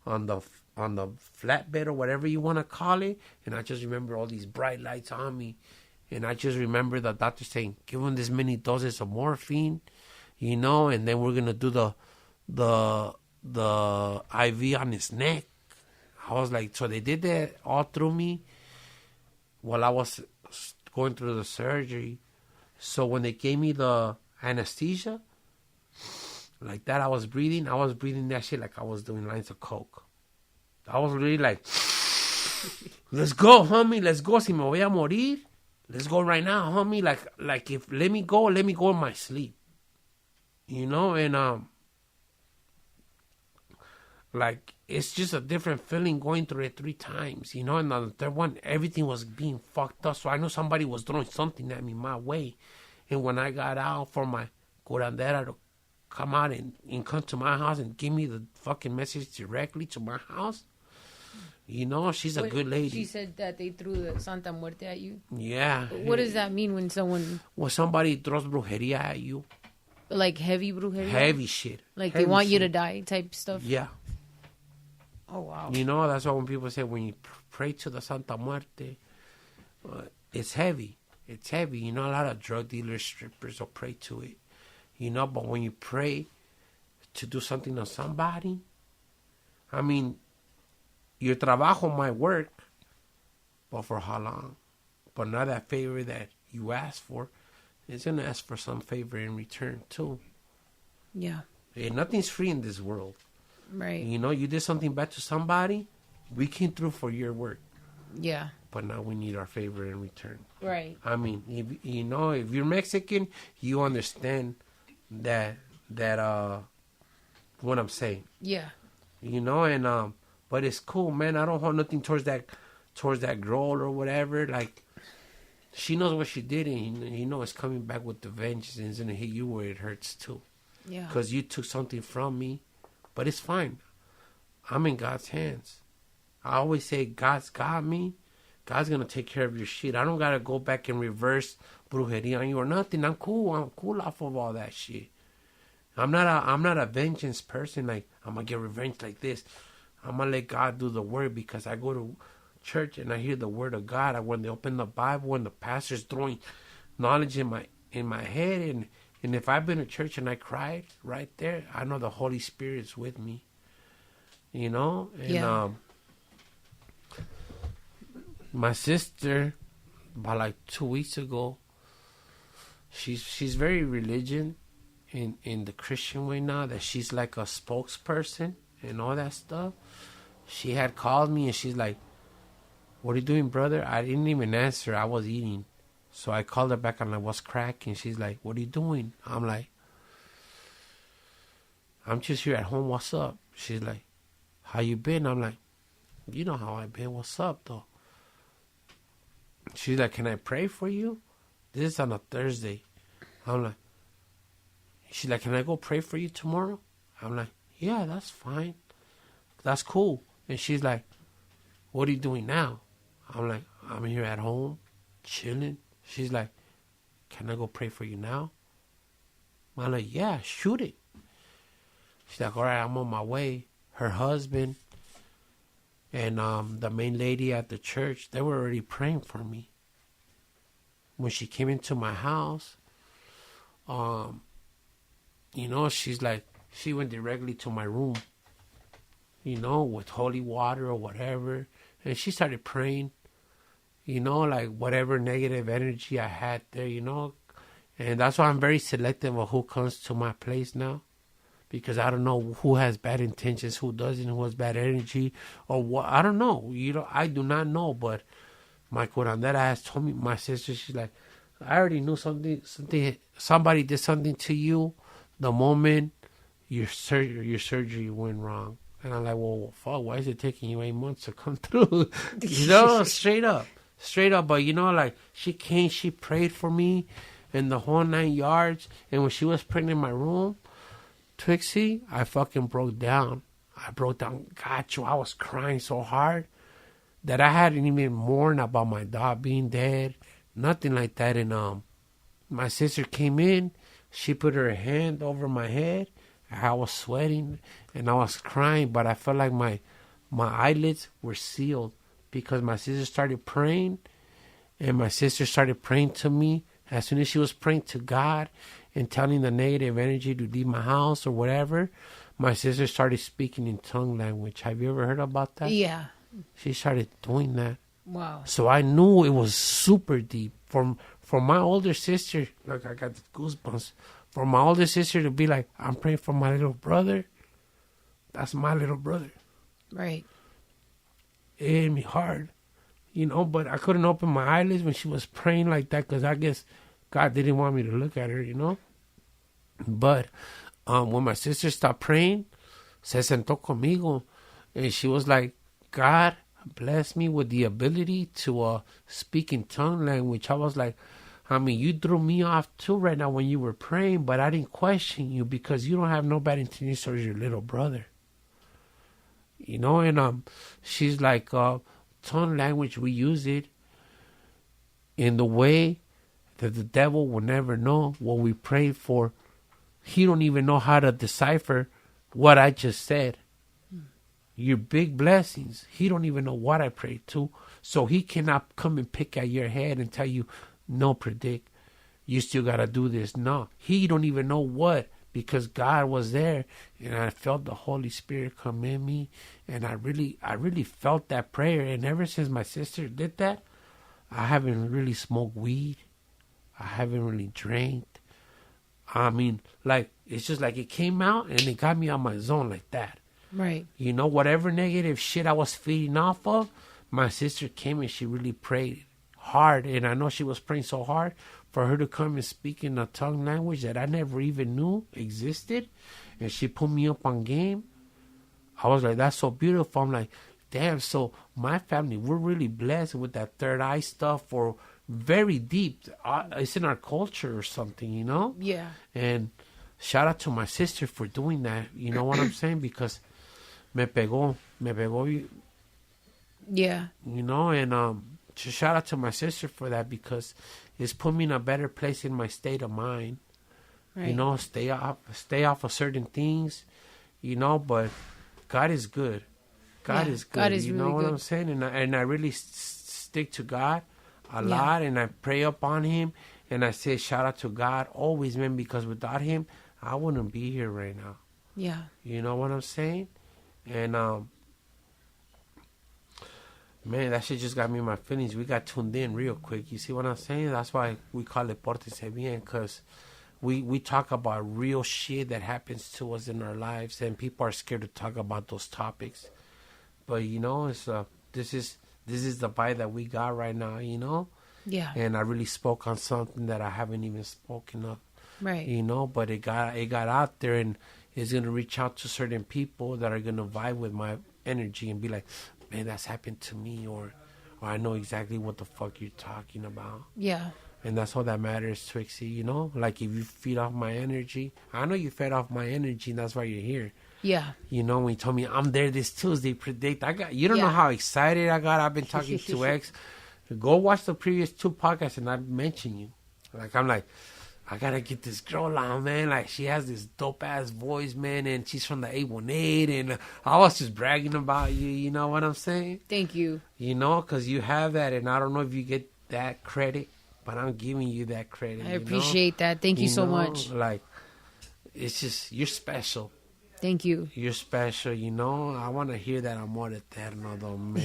S1: flatbed or whatever you want to call it. And I just remember all these bright lights on me. And I just remember the doctor saying, give him this many doses of morphine, you know, and then we're going to do the IV on his neck. I was like, so they did that all through me while I was going through the surgery. So when they gave me the anesthesia, like that, I was breathing that shit like I was doing lines of coke. I was really like, let's go, homie, let's go. Si me voy a morir, let's go right now, homie. Like if let me go in my sleep, you know. And like, it's just a different feeling going through it 3 times, you know. And on the third one, everything was being fucked up. So I know somebody was throwing something at me my way. And when I got out for my curandera to come out and come to my house and give me the fucking message directly to my house, you know, she's a good lady.
S2: She said that they threw the Santa Muerte at you?
S1: Yeah.
S2: What does that mean when someone...
S1: When somebody throws brujeria at you.
S2: Like heavy brujeria?
S1: Heavy shit.
S2: Like
S1: heavy
S2: they want
S1: shit.
S2: you to die type stuff?
S1: Yeah.
S2: Oh, wow.
S1: You know, that's why when people say when you pray to the Santa Muerte, it's heavy. It's heavy. You know, a lot of drug dealers, strippers will pray to it. You know, but when you pray to do something on somebody, I mean, your trabajo might work, but for how long? But now that favor that you asked for, it's going to ask for some favor in return, too.
S2: Yeah.
S1: And nothing's free in this world.
S2: Right.
S1: You know, you did something bad to somebody, we came through for your work.
S2: Yeah.
S1: But now we need our favor in return.
S2: Right.
S1: I mean, if you're Mexican, you understand that what I'm saying.
S2: Yeah.
S1: You know, and but it's cool, man. I don't hold nothing towards that girl or whatever. Like, she knows what she did, and you know it's coming back with the vengeance, and it's gonna hit you where it hurts too.
S2: Yeah.
S1: Because you took something from me, but it's fine. I'm in God's hands. I always say God's got me. God's gonna take care of your shit. I don't gotta go back and reverse brujeria on you or nothing. I'm cool. I'm cool off of all that shit. I'm not a vengeance person. Like, I'm gonna get revenge like this. I'm gonna let God do the work, because I go to church and I hear the word of God. When they open the Bible and the pastor's throwing knowledge in my head, and if I've been to church and I cried right there, I know the Holy Spirit's with me. You know? And
S2: yeah.
S1: My sister, about like 2 weeks ago, she's very religion in the Christian way now, that she's like a spokesperson and all that stuff. She had called me and she's like, what are you doing, brother? I didn't even answer. I was eating. So I called her back. I'm like, what's cracking? She's like, what are you doing? I'm like, I'm just here at home. What's up? She's like, how you been? I'm like, you know how I've been. What's up, though? She's like, can I pray for you? This is on a Thursday. I'm like, she's like, can I go pray for you tomorrow? I'm like, yeah, that's fine. That's cool. And she's like, what are you doing now? I'm like, I'm here at home, chilling. She's like, can I go pray for you now? I'm like, yeah, shoot it. She's like, all right, I'm on my way. Her husband, And the main lady at the church, they were already praying for me. When she came into my house, you know, she's like, she went directly to my room, you know, with holy water or whatever. And she started praying, you know, like whatever negative energy I had there, you know. And that's why I'm very selective of who comes to my place now. Because I don't know who has bad intentions, who doesn't, who has bad energy, or what. I don't know. You know, I do not know. But my curandera has told me, my sister, she's like, I already knew somebody did something to you the moment your surgery went wrong. And I'm like, well, fuck, why is it taking you 8 months to come through? You know, straight up. But, you know, like, she came, she prayed for me in the whole 9 yards. And when she was praying in my room, Twixie, I fucking broke down. Got you. I was crying so hard that I hadn't even mourned about my dog being dead. Nothing like that. And my sister came in. She put her hand over my head. I was sweating and I was crying, but I felt like my eyelids were sealed because my sister started praying, and my sister started praying to me. As soon as she was praying to God and telling the negative energy to leave my house or whatever, my sister started speaking in tongue language. Have you ever heard about that?
S2: Yeah.
S1: She started doing that.
S2: Wow.
S1: So I knew it was super deep. From my older sister, like I got goosebumps. For my older sister to be like, I'm praying for my little brother. That's my little brother.
S2: Right.
S1: It hit me hard, you know, but I couldn't open my eyelids when she was praying like that because I guess God didn't want me to look at her, you know. But when my sister stopped praying, se sentó conmigo, and she was like, God bless me with the ability to speak in tongue language. I was like, I mean, you threw me off too right now when you were praying, but I didn't question you because you don't have no bad intentions towards your little brother. You know, and she's like, tongue language, we use it in the way that the devil will never know what we prayed for. He don't even know how to decipher what I just said. Your big blessings, he don't even know what I prayed to. So he cannot come and pick at your head and tell you, no, Predikt, you still got to do this. No, he don't even know what, because God was there, and I felt the Holy Spirit come in me, and I really felt that prayer. And ever since my sister did that, I haven't really smoked weed. I haven't really drank. I mean, like, it's just like it came out and it got me on my zone like that.
S2: Right.
S1: You know, whatever negative shit I was feeding off of, my sister came and she really prayed hard. And I know she was praying so hard for her to come and speak in a tongue language that I never even knew existed. And she put me up on game. I was like, that's so beautiful. I'm like, damn, so my family, we're really blessed with that third eye stuff, or very deep. It's in our culture or something, you know?
S2: Yeah.
S1: And shout out to my sister for doing that. You know what I'm saying? Because me pegó.
S2: Yeah.
S1: You know, and just shout out to my sister for that, because it's put me in a better place in my state of mind. Right. You know, stay off of certain things, you know, but God is good. God is good.
S2: God is
S1: you
S2: really
S1: know what
S2: good.
S1: I'm saying? And I really stick to God a lot, and I pray up on him, and I say shout out to God always, man, because without him, I wouldn't be here right now.
S2: Yeah.
S1: You know what I'm saying? And, man, that shit just got me in my feelings. We got tuned in real quick. You see what I'm saying? That's why we call it Portense Biennn, because we talk about real shit that happens to us in our lives, and people are scared to talk about those topics. But, you know, it's this is the vibe that we got right now, you know?
S2: Yeah.
S1: And I really spoke on something that I haven't even spoken of.
S2: Right.
S1: You know, but it got out there, and it's going to reach out to certain people that are going to vibe with my energy and be like, man, that's happened to me, or I know exactly what the fuck you're talking about.
S2: Yeah.
S1: And that's all that matters, Twixie, you know? Like, if you feed off my energy, I know you fed off my energy, and that's why you're here.
S2: Yeah.
S1: You know, when you told me I'm there this Tuesday, Predikt, you don't know how excited I got. I've been talking to X. Go watch the previous 2 podcasts, and I mentioned you. Like, I'm like, I gotta get this girl on, man. Like, she has this dope-ass voice, man, and she's from the 818, and I was just bragging about you, you know what I'm saying?
S2: Thank you.
S1: You know, because you have that, and I don't know if you get that credit, but I'm giving you that credit.
S2: I appreciate that. Thank you so much.
S1: Like, it's just, you're special.
S2: Thank you.
S1: You're special, you know. I want to hear that Amor Eterno, though, man.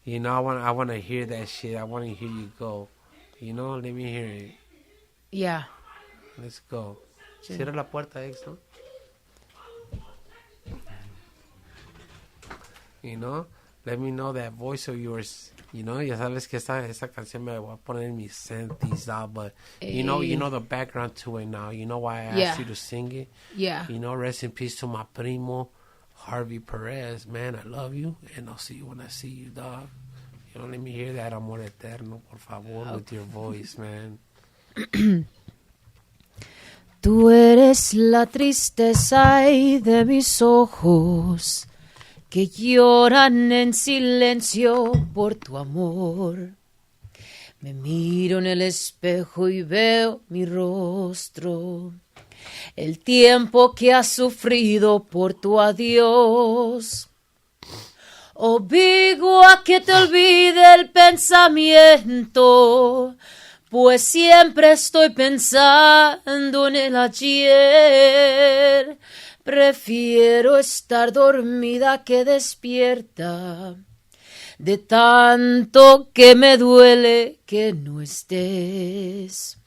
S1: You know, I want to hear that shit. I want to hear you go. You know, let me hear it.
S2: Yeah.
S1: Let's go. Cierra la puerta, ex, ¿no? You know, let me know that voice of yours. You know, ya sabes que esa canción me voy a poner en mis sentis out, but you know the background to it now. You know why I asked you to sing it?
S2: Yeah.
S1: You know, rest in peace to my primo, Harvey Perez. Man, I love you, and I'll see you when I see you, dog. You know, let me hear that Amor Eterno, por favor, with your voice, man.
S2: Tú eres la tristeza de mis ojos, que lloran en silencio por tu amor. Me miro en el espejo y veo mi rostro, el tiempo que has sufrido por tu adiós. Obligo a que te olvide el pensamiento, pues siempre estoy pensando en el ayer. Prefiero estar dormida que despierta, de tanto que me duele que no estés.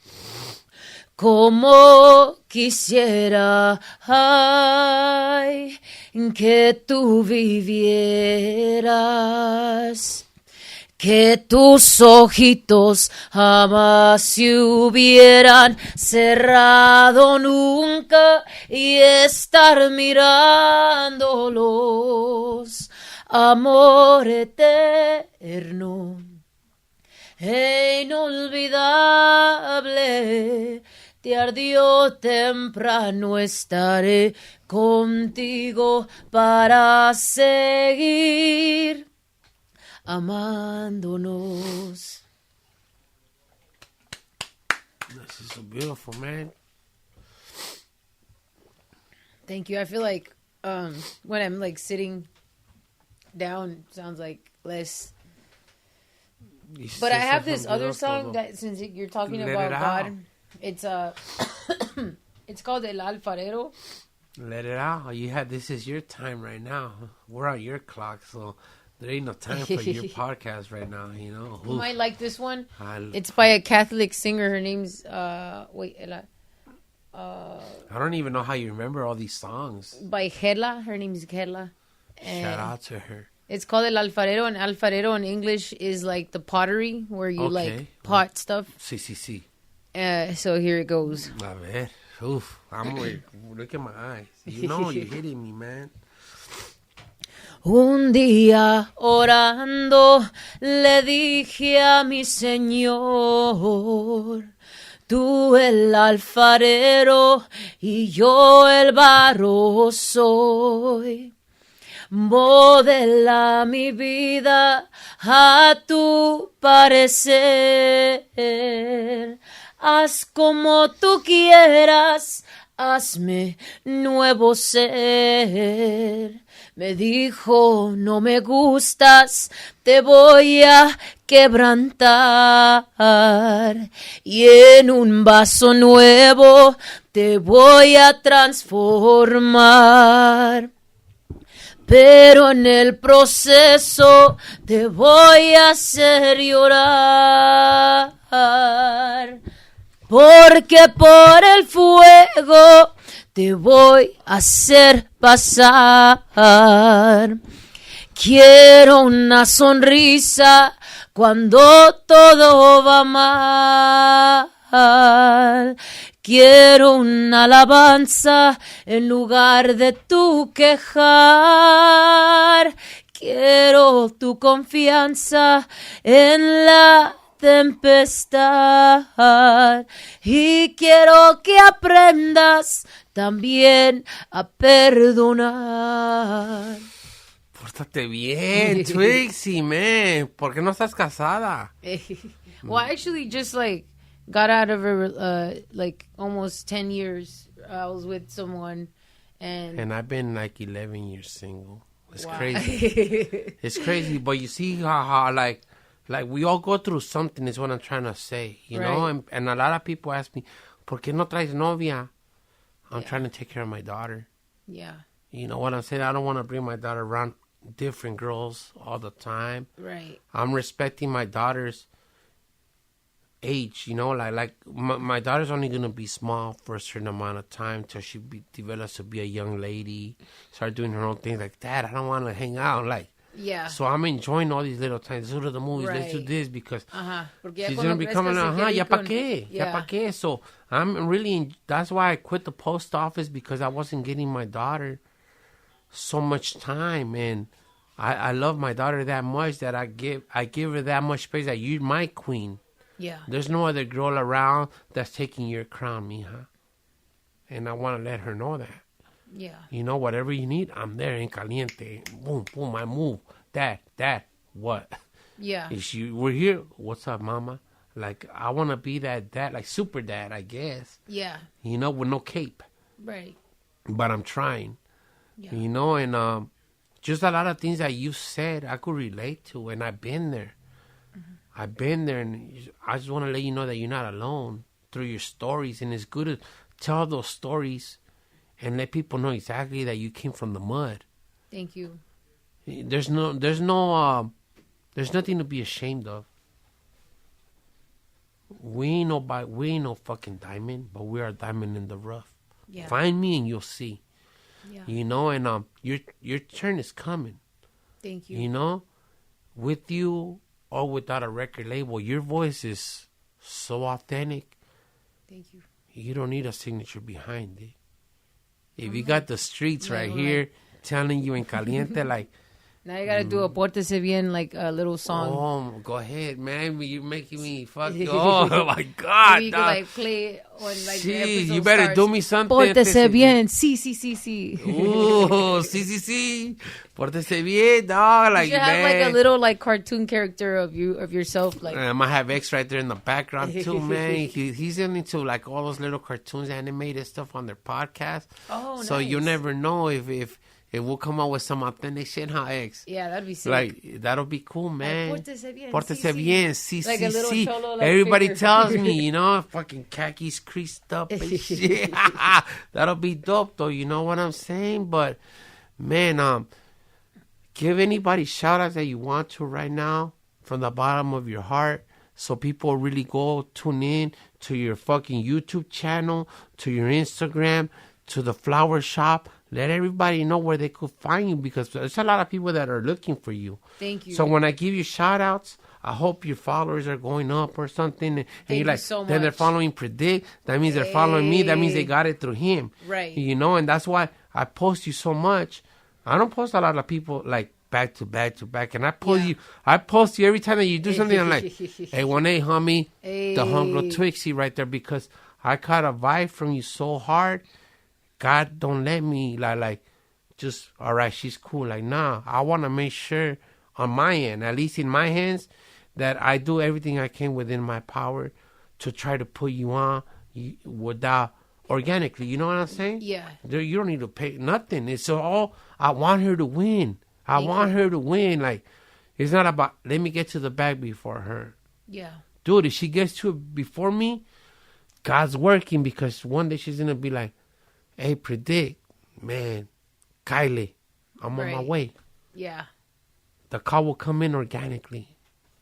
S2: Como quisiera, ay, que tú vivieras, que tus ojitos jamás se hubieran cerrado nunca y estar mirándolos. Amor eterno e inolvidable, te ardió temprano, estaré contigo para seguir amándonos.
S1: This is so beautiful, man.
S2: Thank you. I feel like when I'm like sitting down, sounds like less. But I have this other song that, since you're talking about God, it's it's called El Alfarero.
S1: Let it out. This is your time right now. We're on your clock, so there ain't no time for your podcast right now, you know.
S2: You might like this one. It's by a Catholic singer. Her name's I
S1: don't even know how you remember all these songs.
S2: By Gela. Her name's Gela.
S1: Shout out to her.
S2: It's called El Alfarero, and Alfarero in English is like the pottery where you like pot stuff.
S1: Sí.
S2: So here it goes.
S1: A ver. Oof. Look at my eyes. You know you're hitting me, man.
S2: Un día orando le dije a mi Señor, tú el alfarero y yo el barro soy. Modela mi vida a tu parecer. Haz como tú quieras, hazme nuevo ser. Me dijo, no me gustas, te voy a quebrantar. Y en un vaso nuevo te voy a transformar. Pero en el proceso te voy a hacer llorar. Porque por el fuego te voy a hacer pasar. Quiero una sonrisa cuando todo va mal. Quiero una alabanza en lugar de tu quejar. Quiero tu confianza en la tempestad. Y quiero que aprendas también a perdonar.
S1: Pórtate bien, Twixie, man. ¿Por qué no estás casada?
S2: Well, actually, just like got out of a like almost 10 years. I was with someone,
S1: And I've been like 11 years single. It's
S2: wow.
S1: crazy. It's crazy, but you see how like we all go through something is what I'm trying to say, you know? And a lot of people ask me, ¿por qué no traes novia? I'm trying to take care of my daughter.
S2: Yeah.
S1: You know what I'm saying? I don't want to bring my daughter around different girls all the time.
S2: Right.
S1: I'm respecting my daughter's age, you know? Like my daughter's only going to be small for a certain amount of time till she develops to be a young lady, start doing her own things like that. I don't want to hang out, like.
S2: Yeah.
S1: So I'm enjoying all these little times. Let's go to the movies. Let's do this because she's going to be coming out. Ya pa qué? Ya pa qué? So I'm really, that's why I quit the post office because I wasn't getting my daughter so much time. And I love my daughter that much that I give her that much space that you're my queen.
S2: Yeah.
S1: There's no other girl around that's taking your crown, mija. And I want to let her know that.
S2: Yeah.
S1: You know, whatever you need, I'm there in caliente. Boom, boom, I move. Dad, what?
S2: Yeah.
S1: We're here. What's up, mama? Like, I want to be that dad, like super dad, I guess.
S2: Yeah.
S1: You know, with no cape.
S2: Right.
S1: But I'm trying.
S2: Yeah.
S1: You know, and just a lot of things that you said I could relate to, and I've been there. Mm-hmm. I've been there, and I just want to let you know that you're not alone through your stories, and it's good to tell those stories and let people know exactly that you came from the mud.
S2: Thank you.
S1: There's nothing to be ashamed of. We ain't no fucking diamond, but we are a diamond in the rough.
S2: Yeah.
S1: Find me and you'll see.
S2: Yeah.
S1: You know, and your turn is coming.
S2: Thank you.
S1: You know, with you or without a record label, your voice is so authentic.
S2: Thank you.
S1: You don't need a signature behind it. If you got the streets right here telling you in caliente, like.
S2: Now you gotta do a Portense Biennn, like a little song.
S1: Oh, go ahead, man. You're making me fuck. Oh, my God.
S2: Maybe you can, like, play it on, like, the
S1: Jeez,
S2: episode
S1: you better
S2: starts.
S1: do me something.
S2: Portense Biennn, sí.
S1: Ooh, sí. Portense bien, dog. Like,
S2: You should have, like, a little, like, cartoon character of yourself. Like,
S1: I might have X right there in the background, too, man. He's into, like, all those little cartoons, animated stuff on their podcast.
S2: Oh, nice.
S1: So you never know if we'll come out with some authentic shit, huh, X?
S2: Yeah, that'd be sick.
S1: Like, that'll be cool, man.
S2: Like, Portense Biennn,
S1: Portense bien, sí,
S2: like a little cholo, like,
S1: Everybody
S2: figure.
S1: tells me, you know, fucking khakis creased up and shit. That'll be dope, though, you know what I'm saying? But, man, give anybody shout-outs that you want to right now from the bottom of your heart so people really go tune in to your fucking YouTube channel, to your Instagram, to the flower shop. Let everybody know where they could find you because there's a lot of people that are looking for you.
S2: Thank you.
S1: So when I give you shout-outs, I hope your followers are going up or something. And you're like,
S2: so
S1: then they're
S2: much.
S1: following Predikt. That means they're following me. That means they got it through him.
S2: Right.
S1: You know, and that's why I post you so much. I don't post a lot of people like back to back. And I post you every time that you do something. I'm like, hey, 1A, homie, the homegirl Twixie right there because I caught a vibe from you so hard. God don't let me like just all right, she's cool. Like, nah, I want to make sure on my end, at least in my hands, that I do everything I can within my power to try to put you on without organically. You know what I'm saying?
S2: Yeah.
S1: You don't need to pay nothing. It's all I want her to win. I want her to win. Like, it's not about let me get to the bag before her.
S2: Yeah.
S1: Dude, if she gets to it before me, God's working because one day she's gonna be like, hey, Predikt, man, Kylie, I'm on my way.
S2: Yeah.
S1: The call will come in organically.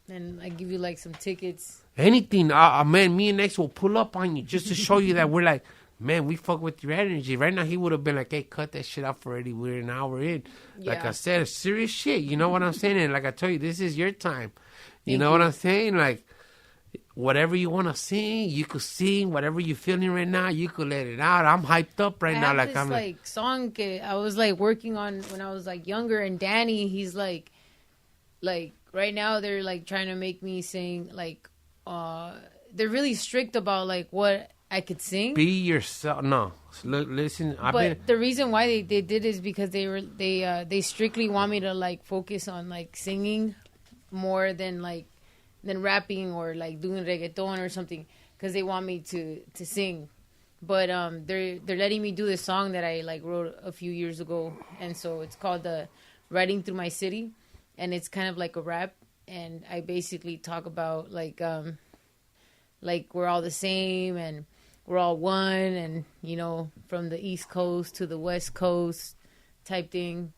S2: And I give you like some tickets.
S1: Anything, man, me and X will pull up on you just to show you that we're like, man, we fuck with your energy. Right now, he would have been like, hey, cut that shit off already. We're an hour in.
S2: Yeah.
S1: Like I said, serious shit. You know what I'm saying? And like I told you, this is your time. You know what I'm saying? Like, whatever you want to sing, you could sing. Whatever you're feeling right now, you could let it out. I'm hyped up right now. Like,
S2: I'm like song I was like working on when I was like younger, and Danny, he's like right now they're like trying to make me sing like they're really strict about like what I could sing.
S1: Be yourself. No, look, listen.
S2: The reason why they did is because they strictly want me to like focus on like singing more than rapping or like doing reggaeton or something. because they want me to sing. But they're letting me do this song that I like wrote a few years ago, and so it's called the Riding Through My City, and it's kind of like a rap, and I basically talk about like we're all the same and we're all one, and you know, from the East Coast to the West Coast type thing.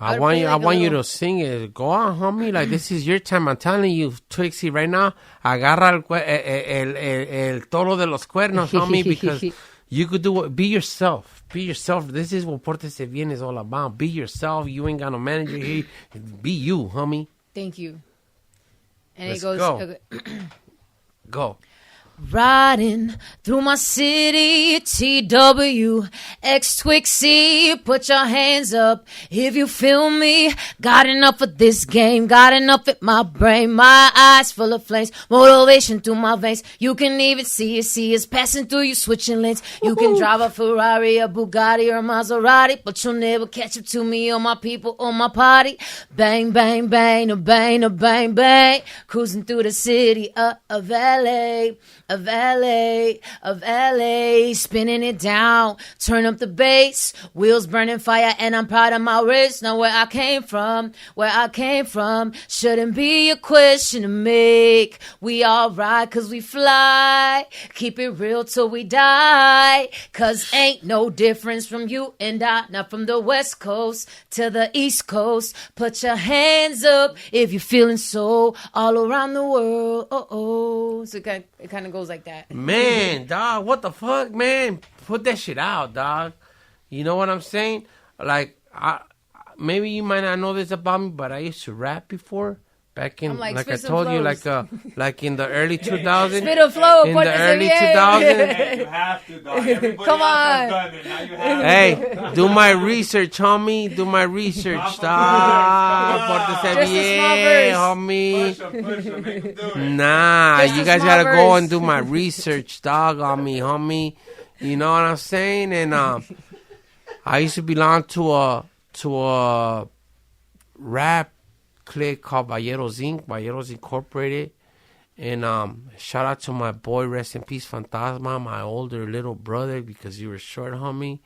S1: I want you to sing it. Go on, homie. Like, this is your time. I'm telling you, Twixie, right now, agarra el toro de los cuernos, homie, because you could do it. Be yourself. Be yourself. This is what Portense Biennn is all about. Be yourself. You ain't got no manager here. Be you, homie.
S2: Thank you. And
S1: Let's
S2: it goes...
S1: go. Go.
S2: Riding through my city, TWX Twixie, put your hands up if you feel me. Got enough of this game, got enough at my brain, my eyes full of flames, motivation through my veins. You can even see it's passing through you, switching lanes. You can drive a Ferrari, a Bugatti, or a Maserati, but you'll never catch up to me or my people or my party. Bang, bang, bang, a bang, a bang, bang, cruising through the city of LA. Of LA, spinning it down, turn up the bass, wheels burning fire, and I'm proud of my wrist. Now where I came from, shouldn't be a question to make. We all ride cause we fly, keep it real till we die, cause ain't no difference from you and I, not from the West Coast to the East Coast. Put your hands up if you're feeling so all around the world. So it kind of goes like that.
S1: Man, dog, what the fuck, man? Put that shit out, dog. You know what I'm saying? Like, maybe you might not know this about me, but I used to rap before. Back in, like I told you, like in the early 2000s.
S2: Spit a flow,
S1: in the early 2000s.
S3: Hey, you have to, dog. Everybody
S2: Come
S3: else
S2: on.
S3: has done it. Now you have
S1: Hey,
S3: to.
S1: do my research, homie. Do my research, dog. Portense
S2: Just a small
S1: Biennn,
S2: verse.
S1: homie.
S3: Push 'em, make 'em do it.
S1: Nah,
S2: Just
S1: you
S2: a
S1: guys
S2: small
S1: gotta go
S2: verse.
S1: and do my research, dog, on me, homie. You know what I'm saying? And I used to belong to a rap clique called Valleros Incorporated. And shout out to my boy, rest in peace, Fantasma, my older little brother, because you were short, homie.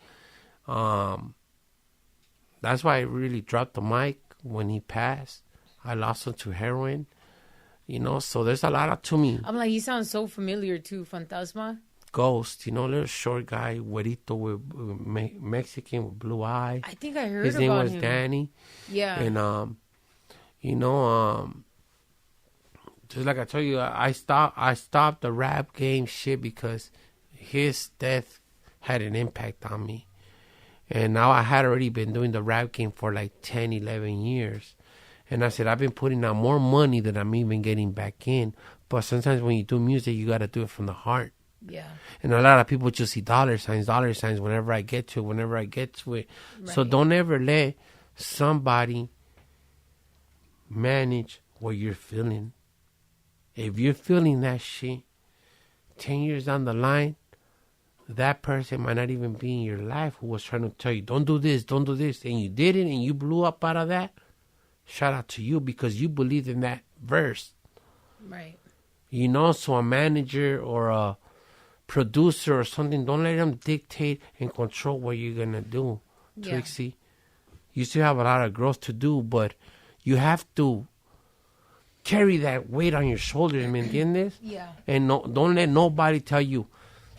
S1: That's why I really dropped the mic when he passed. I lost him to heroin. You know, so there's a lot of to me.
S2: I'm like, he sounds so familiar too, Fantasma.
S1: Ghost, you know, little short guy, güerito with Mexican with blue eyes.
S2: I think I heard
S1: His
S2: about
S1: name was
S2: him.
S1: Danny.
S2: Yeah.
S1: And you know, just like I told you, I stopped the rap game shit because his death had an impact on me. And now I had already been doing the rap game for like 10, 11 years. And I said, I've been putting out more money than I'm even getting back in. But sometimes when you do music, you got to do it from the heart.
S2: Yeah.
S1: And a lot of people just see dollar signs whenever I get to it.
S2: Right.
S1: So don't ever let somebody manage what you're feeling. If you're feeling that shit, 10 years down the line, that person might not even be in your life who was trying to tell you, don't do this, and you did it and you blew up out of that. Shout out to you because you believed in that verse.
S2: Right.
S1: You know, so a manager or a producer or something, don't let them dictate and control what you're going to do,
S2: Yeah.
S1: Twixie. You still have a lot of growth to do, but you have to carry that weight on your shoulders, ¿me entiendes?
S2: Yeah.
S1: And don't let nobody tell you,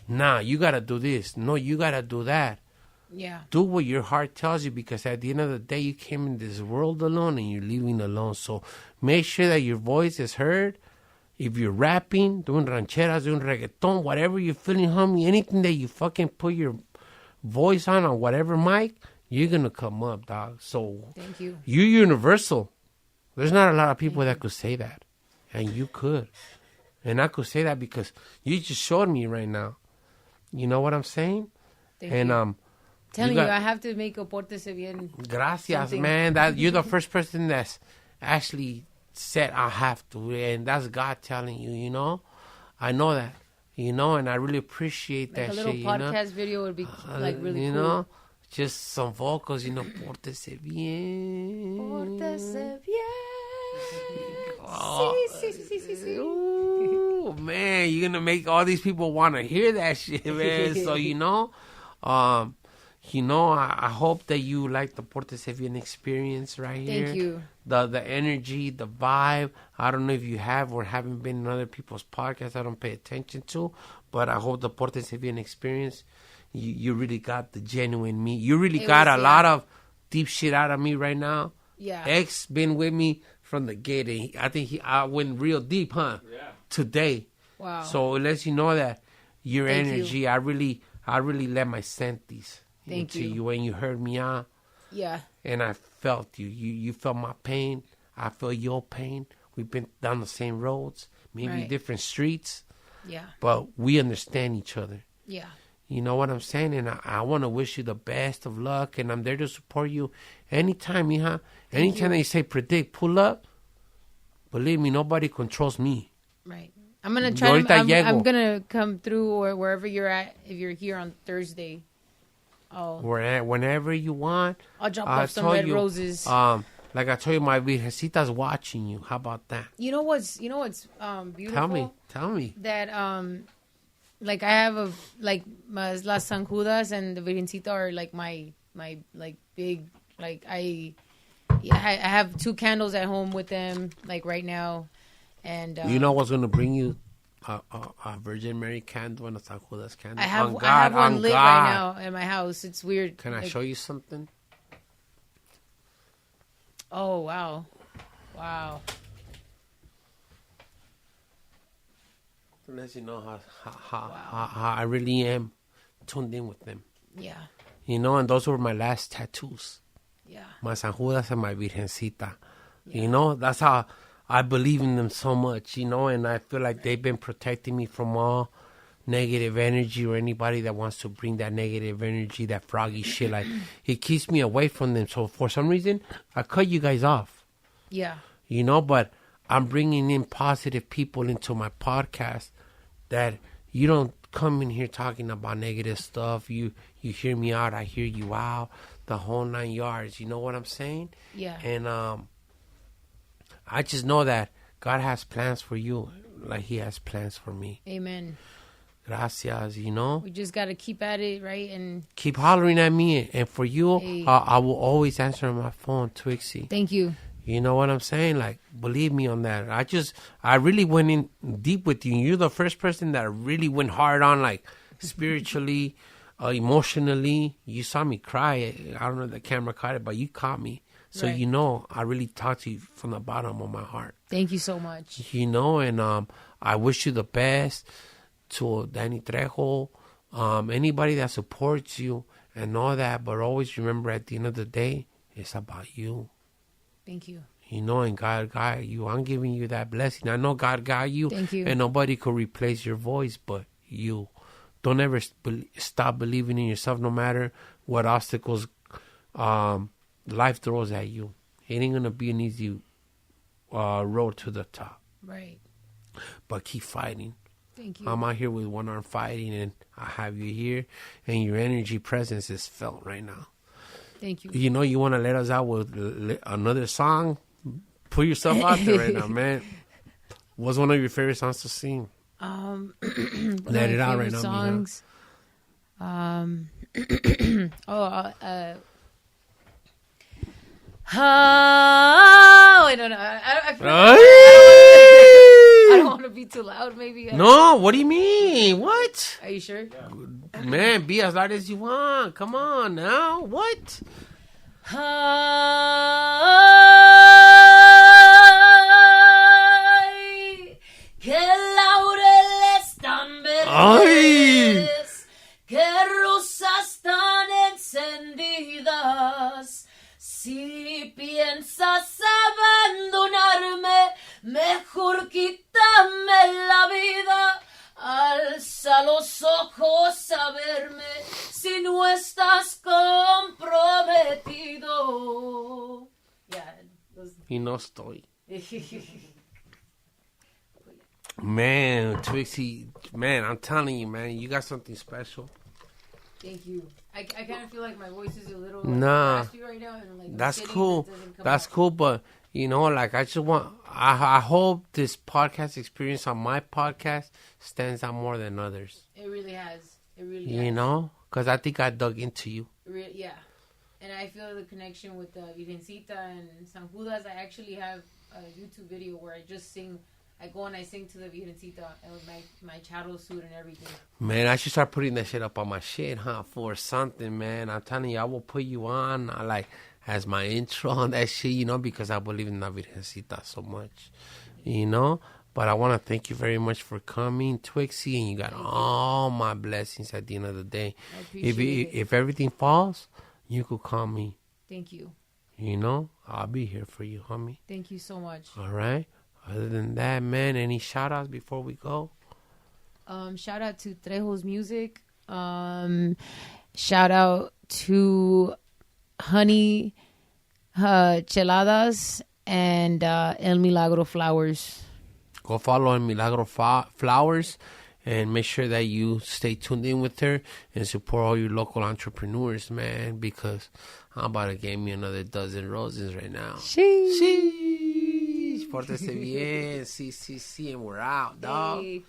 S1: nah, you got to do this. No, you got to do that.
S2: Yeah.
S1: Do what your heart tells you because at the end of the day, you came in this world alone and you're leaving alone. So make sure that your voice is heard. If you're rapping, doing rancheras, doing reggaeton, whatever you're feeling, homie, anything that you fucking put your voice on whatever mic, you're going to come up, dog. So
S2: Thank you.
S1: you're universal. There's not a lot of people that could say that. And you could. And I could say that because you just showed me right now. You know what I'm saying?
S2: Thank
S1: And
S2: you. Telling you,
S1: got-
S2: I have to make a Portense Biennn.
S1: Gracias,
S2: Something.
S1: man. That you're the first person that's actually said I have to, and that's God telling you. You know, I know that. You know, and I really appreciate
S2: Like
S1: that
S2: a little
S1: shit.
S2: podcast video would be like really
S1: you
S2: cool.
S1: know, just some vocals. You know, Portense Biennn.
S2: Portense Biennn.
S1: Oh.
S2: Sí.
S1: Ooh, Ooh, man, you're gonna make all these people want to hear that shit, man. So I hope that you like the Portense Biennn experience right here.
S2: Thank you.
S1: The energy, the vibe. I don't know if you have or haven't been in other people's podcasts. I don't pay attention to, but I hope the Portense Biennn experience. You really got the genuine me. You really got a lot of deep shit out of me right now.
S2: Yeah.
S1: X been with me from the gate, and I think I went real deep, huh?
S3: Yeah.
S1: Today.
S2: Wow.
S1: So it lets you know that your
S2: Thank
S1: energy,
S2: you.
S1: I really let my senses
S2: Thank
S1: into
S2: you.
S1: when you heard me out,
S2: Yeah.
S1: and I felt you. You felt my pain. I felt your pain. We've been down the same roads, maybe
S2: Right.
S1: different streets,
S2: Yeah.
S1: but we understand each other.
S2: Yeah.
S1: You know what I'm saying? And I want to wish you the best of luck, and I'm there to support you anytime, mija. Anytime that you say predict, pull up, believe me, nobody controls me.
S2: Right. I'm gonna try. I'm gonna come through or wherever you're at. If you're here on Thursday,
S1: Whenever you want.
S2: I'll drop off some red roses.
S1: Like I told you, my Virgencita's watching you. How about that?
S2: You know what's beautiful?
S1: Tell me.
S2: That like I have las San Judas and the Virgencita are like my like big like I have 2 candles at home with them like right now, and
S1: You know what's gonna bring you a Virgin Mary candle and a San Judas candle?
S2: I have
S1: on
S2: one lit
S1: God.
S2: right now in my house. It's weird.
S1: Can I show you something?
S2: Oh wow.
S1: It lets you know how I really am tuned in with them.
S2: Yeah.
S1: You know, and those were my last tattoos.
S2: Yeah.
S1: My San Judas and my Virgencita.
S2: Yeah.
S1: You know, that's how I believe in them so much, you know, and I feel like they've been protecting me from all negative energy or anybody that wants to bring that negative energy, that froggy shit. Like, it keeps me away from them. So for some reason, I cut you guys off.
S2: Yeah.
S1: You know, but I'm bringing in positive people into my podcast that you don't come in here talking about negative stuff. You hear me out, I hear you out, the whole 9 yards. You know what I'm saying?
S2: Yeah.
S1: And I just know that God has plans for you like he has plans for me.
S2: Amen.
S1: Gracias, you know?
S2: We just got to keep at it, right? And
S1: keep hollering at me. And for you,
S2: Hey.
S1: I will always answer my phone, Twixie.
S2: Thank you.
S1: You know what I'm saying? Like, believe me on that. I really went in deep with you. You're the first person that really went hard on, like, spiritually, emotionally. You saw me cry. I don't know if the camera caught it, but you caught me. So,
S2: Right.
S1: you know, I really talked to you from the bottom of my heart.
S2: Thank you so much.
S1: You know, and I wish you the best to Danny Trejo, anybody that supports you and all that. But always remember, at the end of the day, it's about you.
S2: Thank you.
S1: You know, and God got you. I'm giving you that blessing. I know God got you.
S2: Thank you.
S1: And nobody could replace your voice but you. Don't ever stop believing in yourself, no matter what obstacles life throws at you. It ain't going to be an easy road to the top.
S2: Right.
S1: But keep fighting.
S2: Thank you.
S1: I'm out here with one arm fighting, and I have you here, and your energy presence is felt right now.
S2: Thank you.
S1: You know, you want to let us out with another song? Put yourself out there right now, man. What's one of your favorite songs to sing? Let it out right now,
S2: songs. I don't know. I feel like I don't want to be too loud. Maybe.
S1: No, what do you mean? What?
S2: Are you sure?
S1: Man, be as loud as you want. Come on now. What?
S2: Ay, que laureles tan verdes, que rosas tan encendidas. Si piensas abandonarme, mejor quítame la vida. Alza los ojos a verme si no estás comprometido. Yeah.
S1: Y no estoy. Man, Twixie, man, I'm telling you, man, you got something special.
S2: Thank you. I kind of feel like my voice is a little raspy right now. And like
S1: That's cool. That's cool, but you know, like I just want. I hope this podcast experience on my podcast stands out more than others.
S2: It really has. It really.
S1: You know, because I think I dug into you.
S2: Yeah, and I feel the connection with the Virgencita and San Judas. I actually have a YouTube video where I just sing. I go and I sing to the Virgencita with my charo suit and everything.
S1: Man, I should start putting that shit up on my shit, huh? For something, man. I'm telling you, I will put you on, as my intro on that shit, you know, because I believe in La Virgencita so much, you know? But I want to thank you very much for coming, Twixie, and you got all my blessings at the end of the day.
S2: I appreciate it.
S1: If everything falls, you could call me.
S2: Thank you.
S1: You know? I'll be here for you, homie.
S2: Thank you so much.
S1: All right? Other than that, man, any shout-outs before we go?
S2: Shout out to Trejo's Music. Shout out to Honey Cheladas and El Milagro Flowers.
S1: Go follow El Milagro Flowers and make sure that you stay tuned in with her and support all your local entrepreneurs, man, because I'm about to get me another dozen roses right now.
S2: Sheesh.
S1: Sheesh. Portense Biennn. Sí, and we're out, dog.
S2: Hey.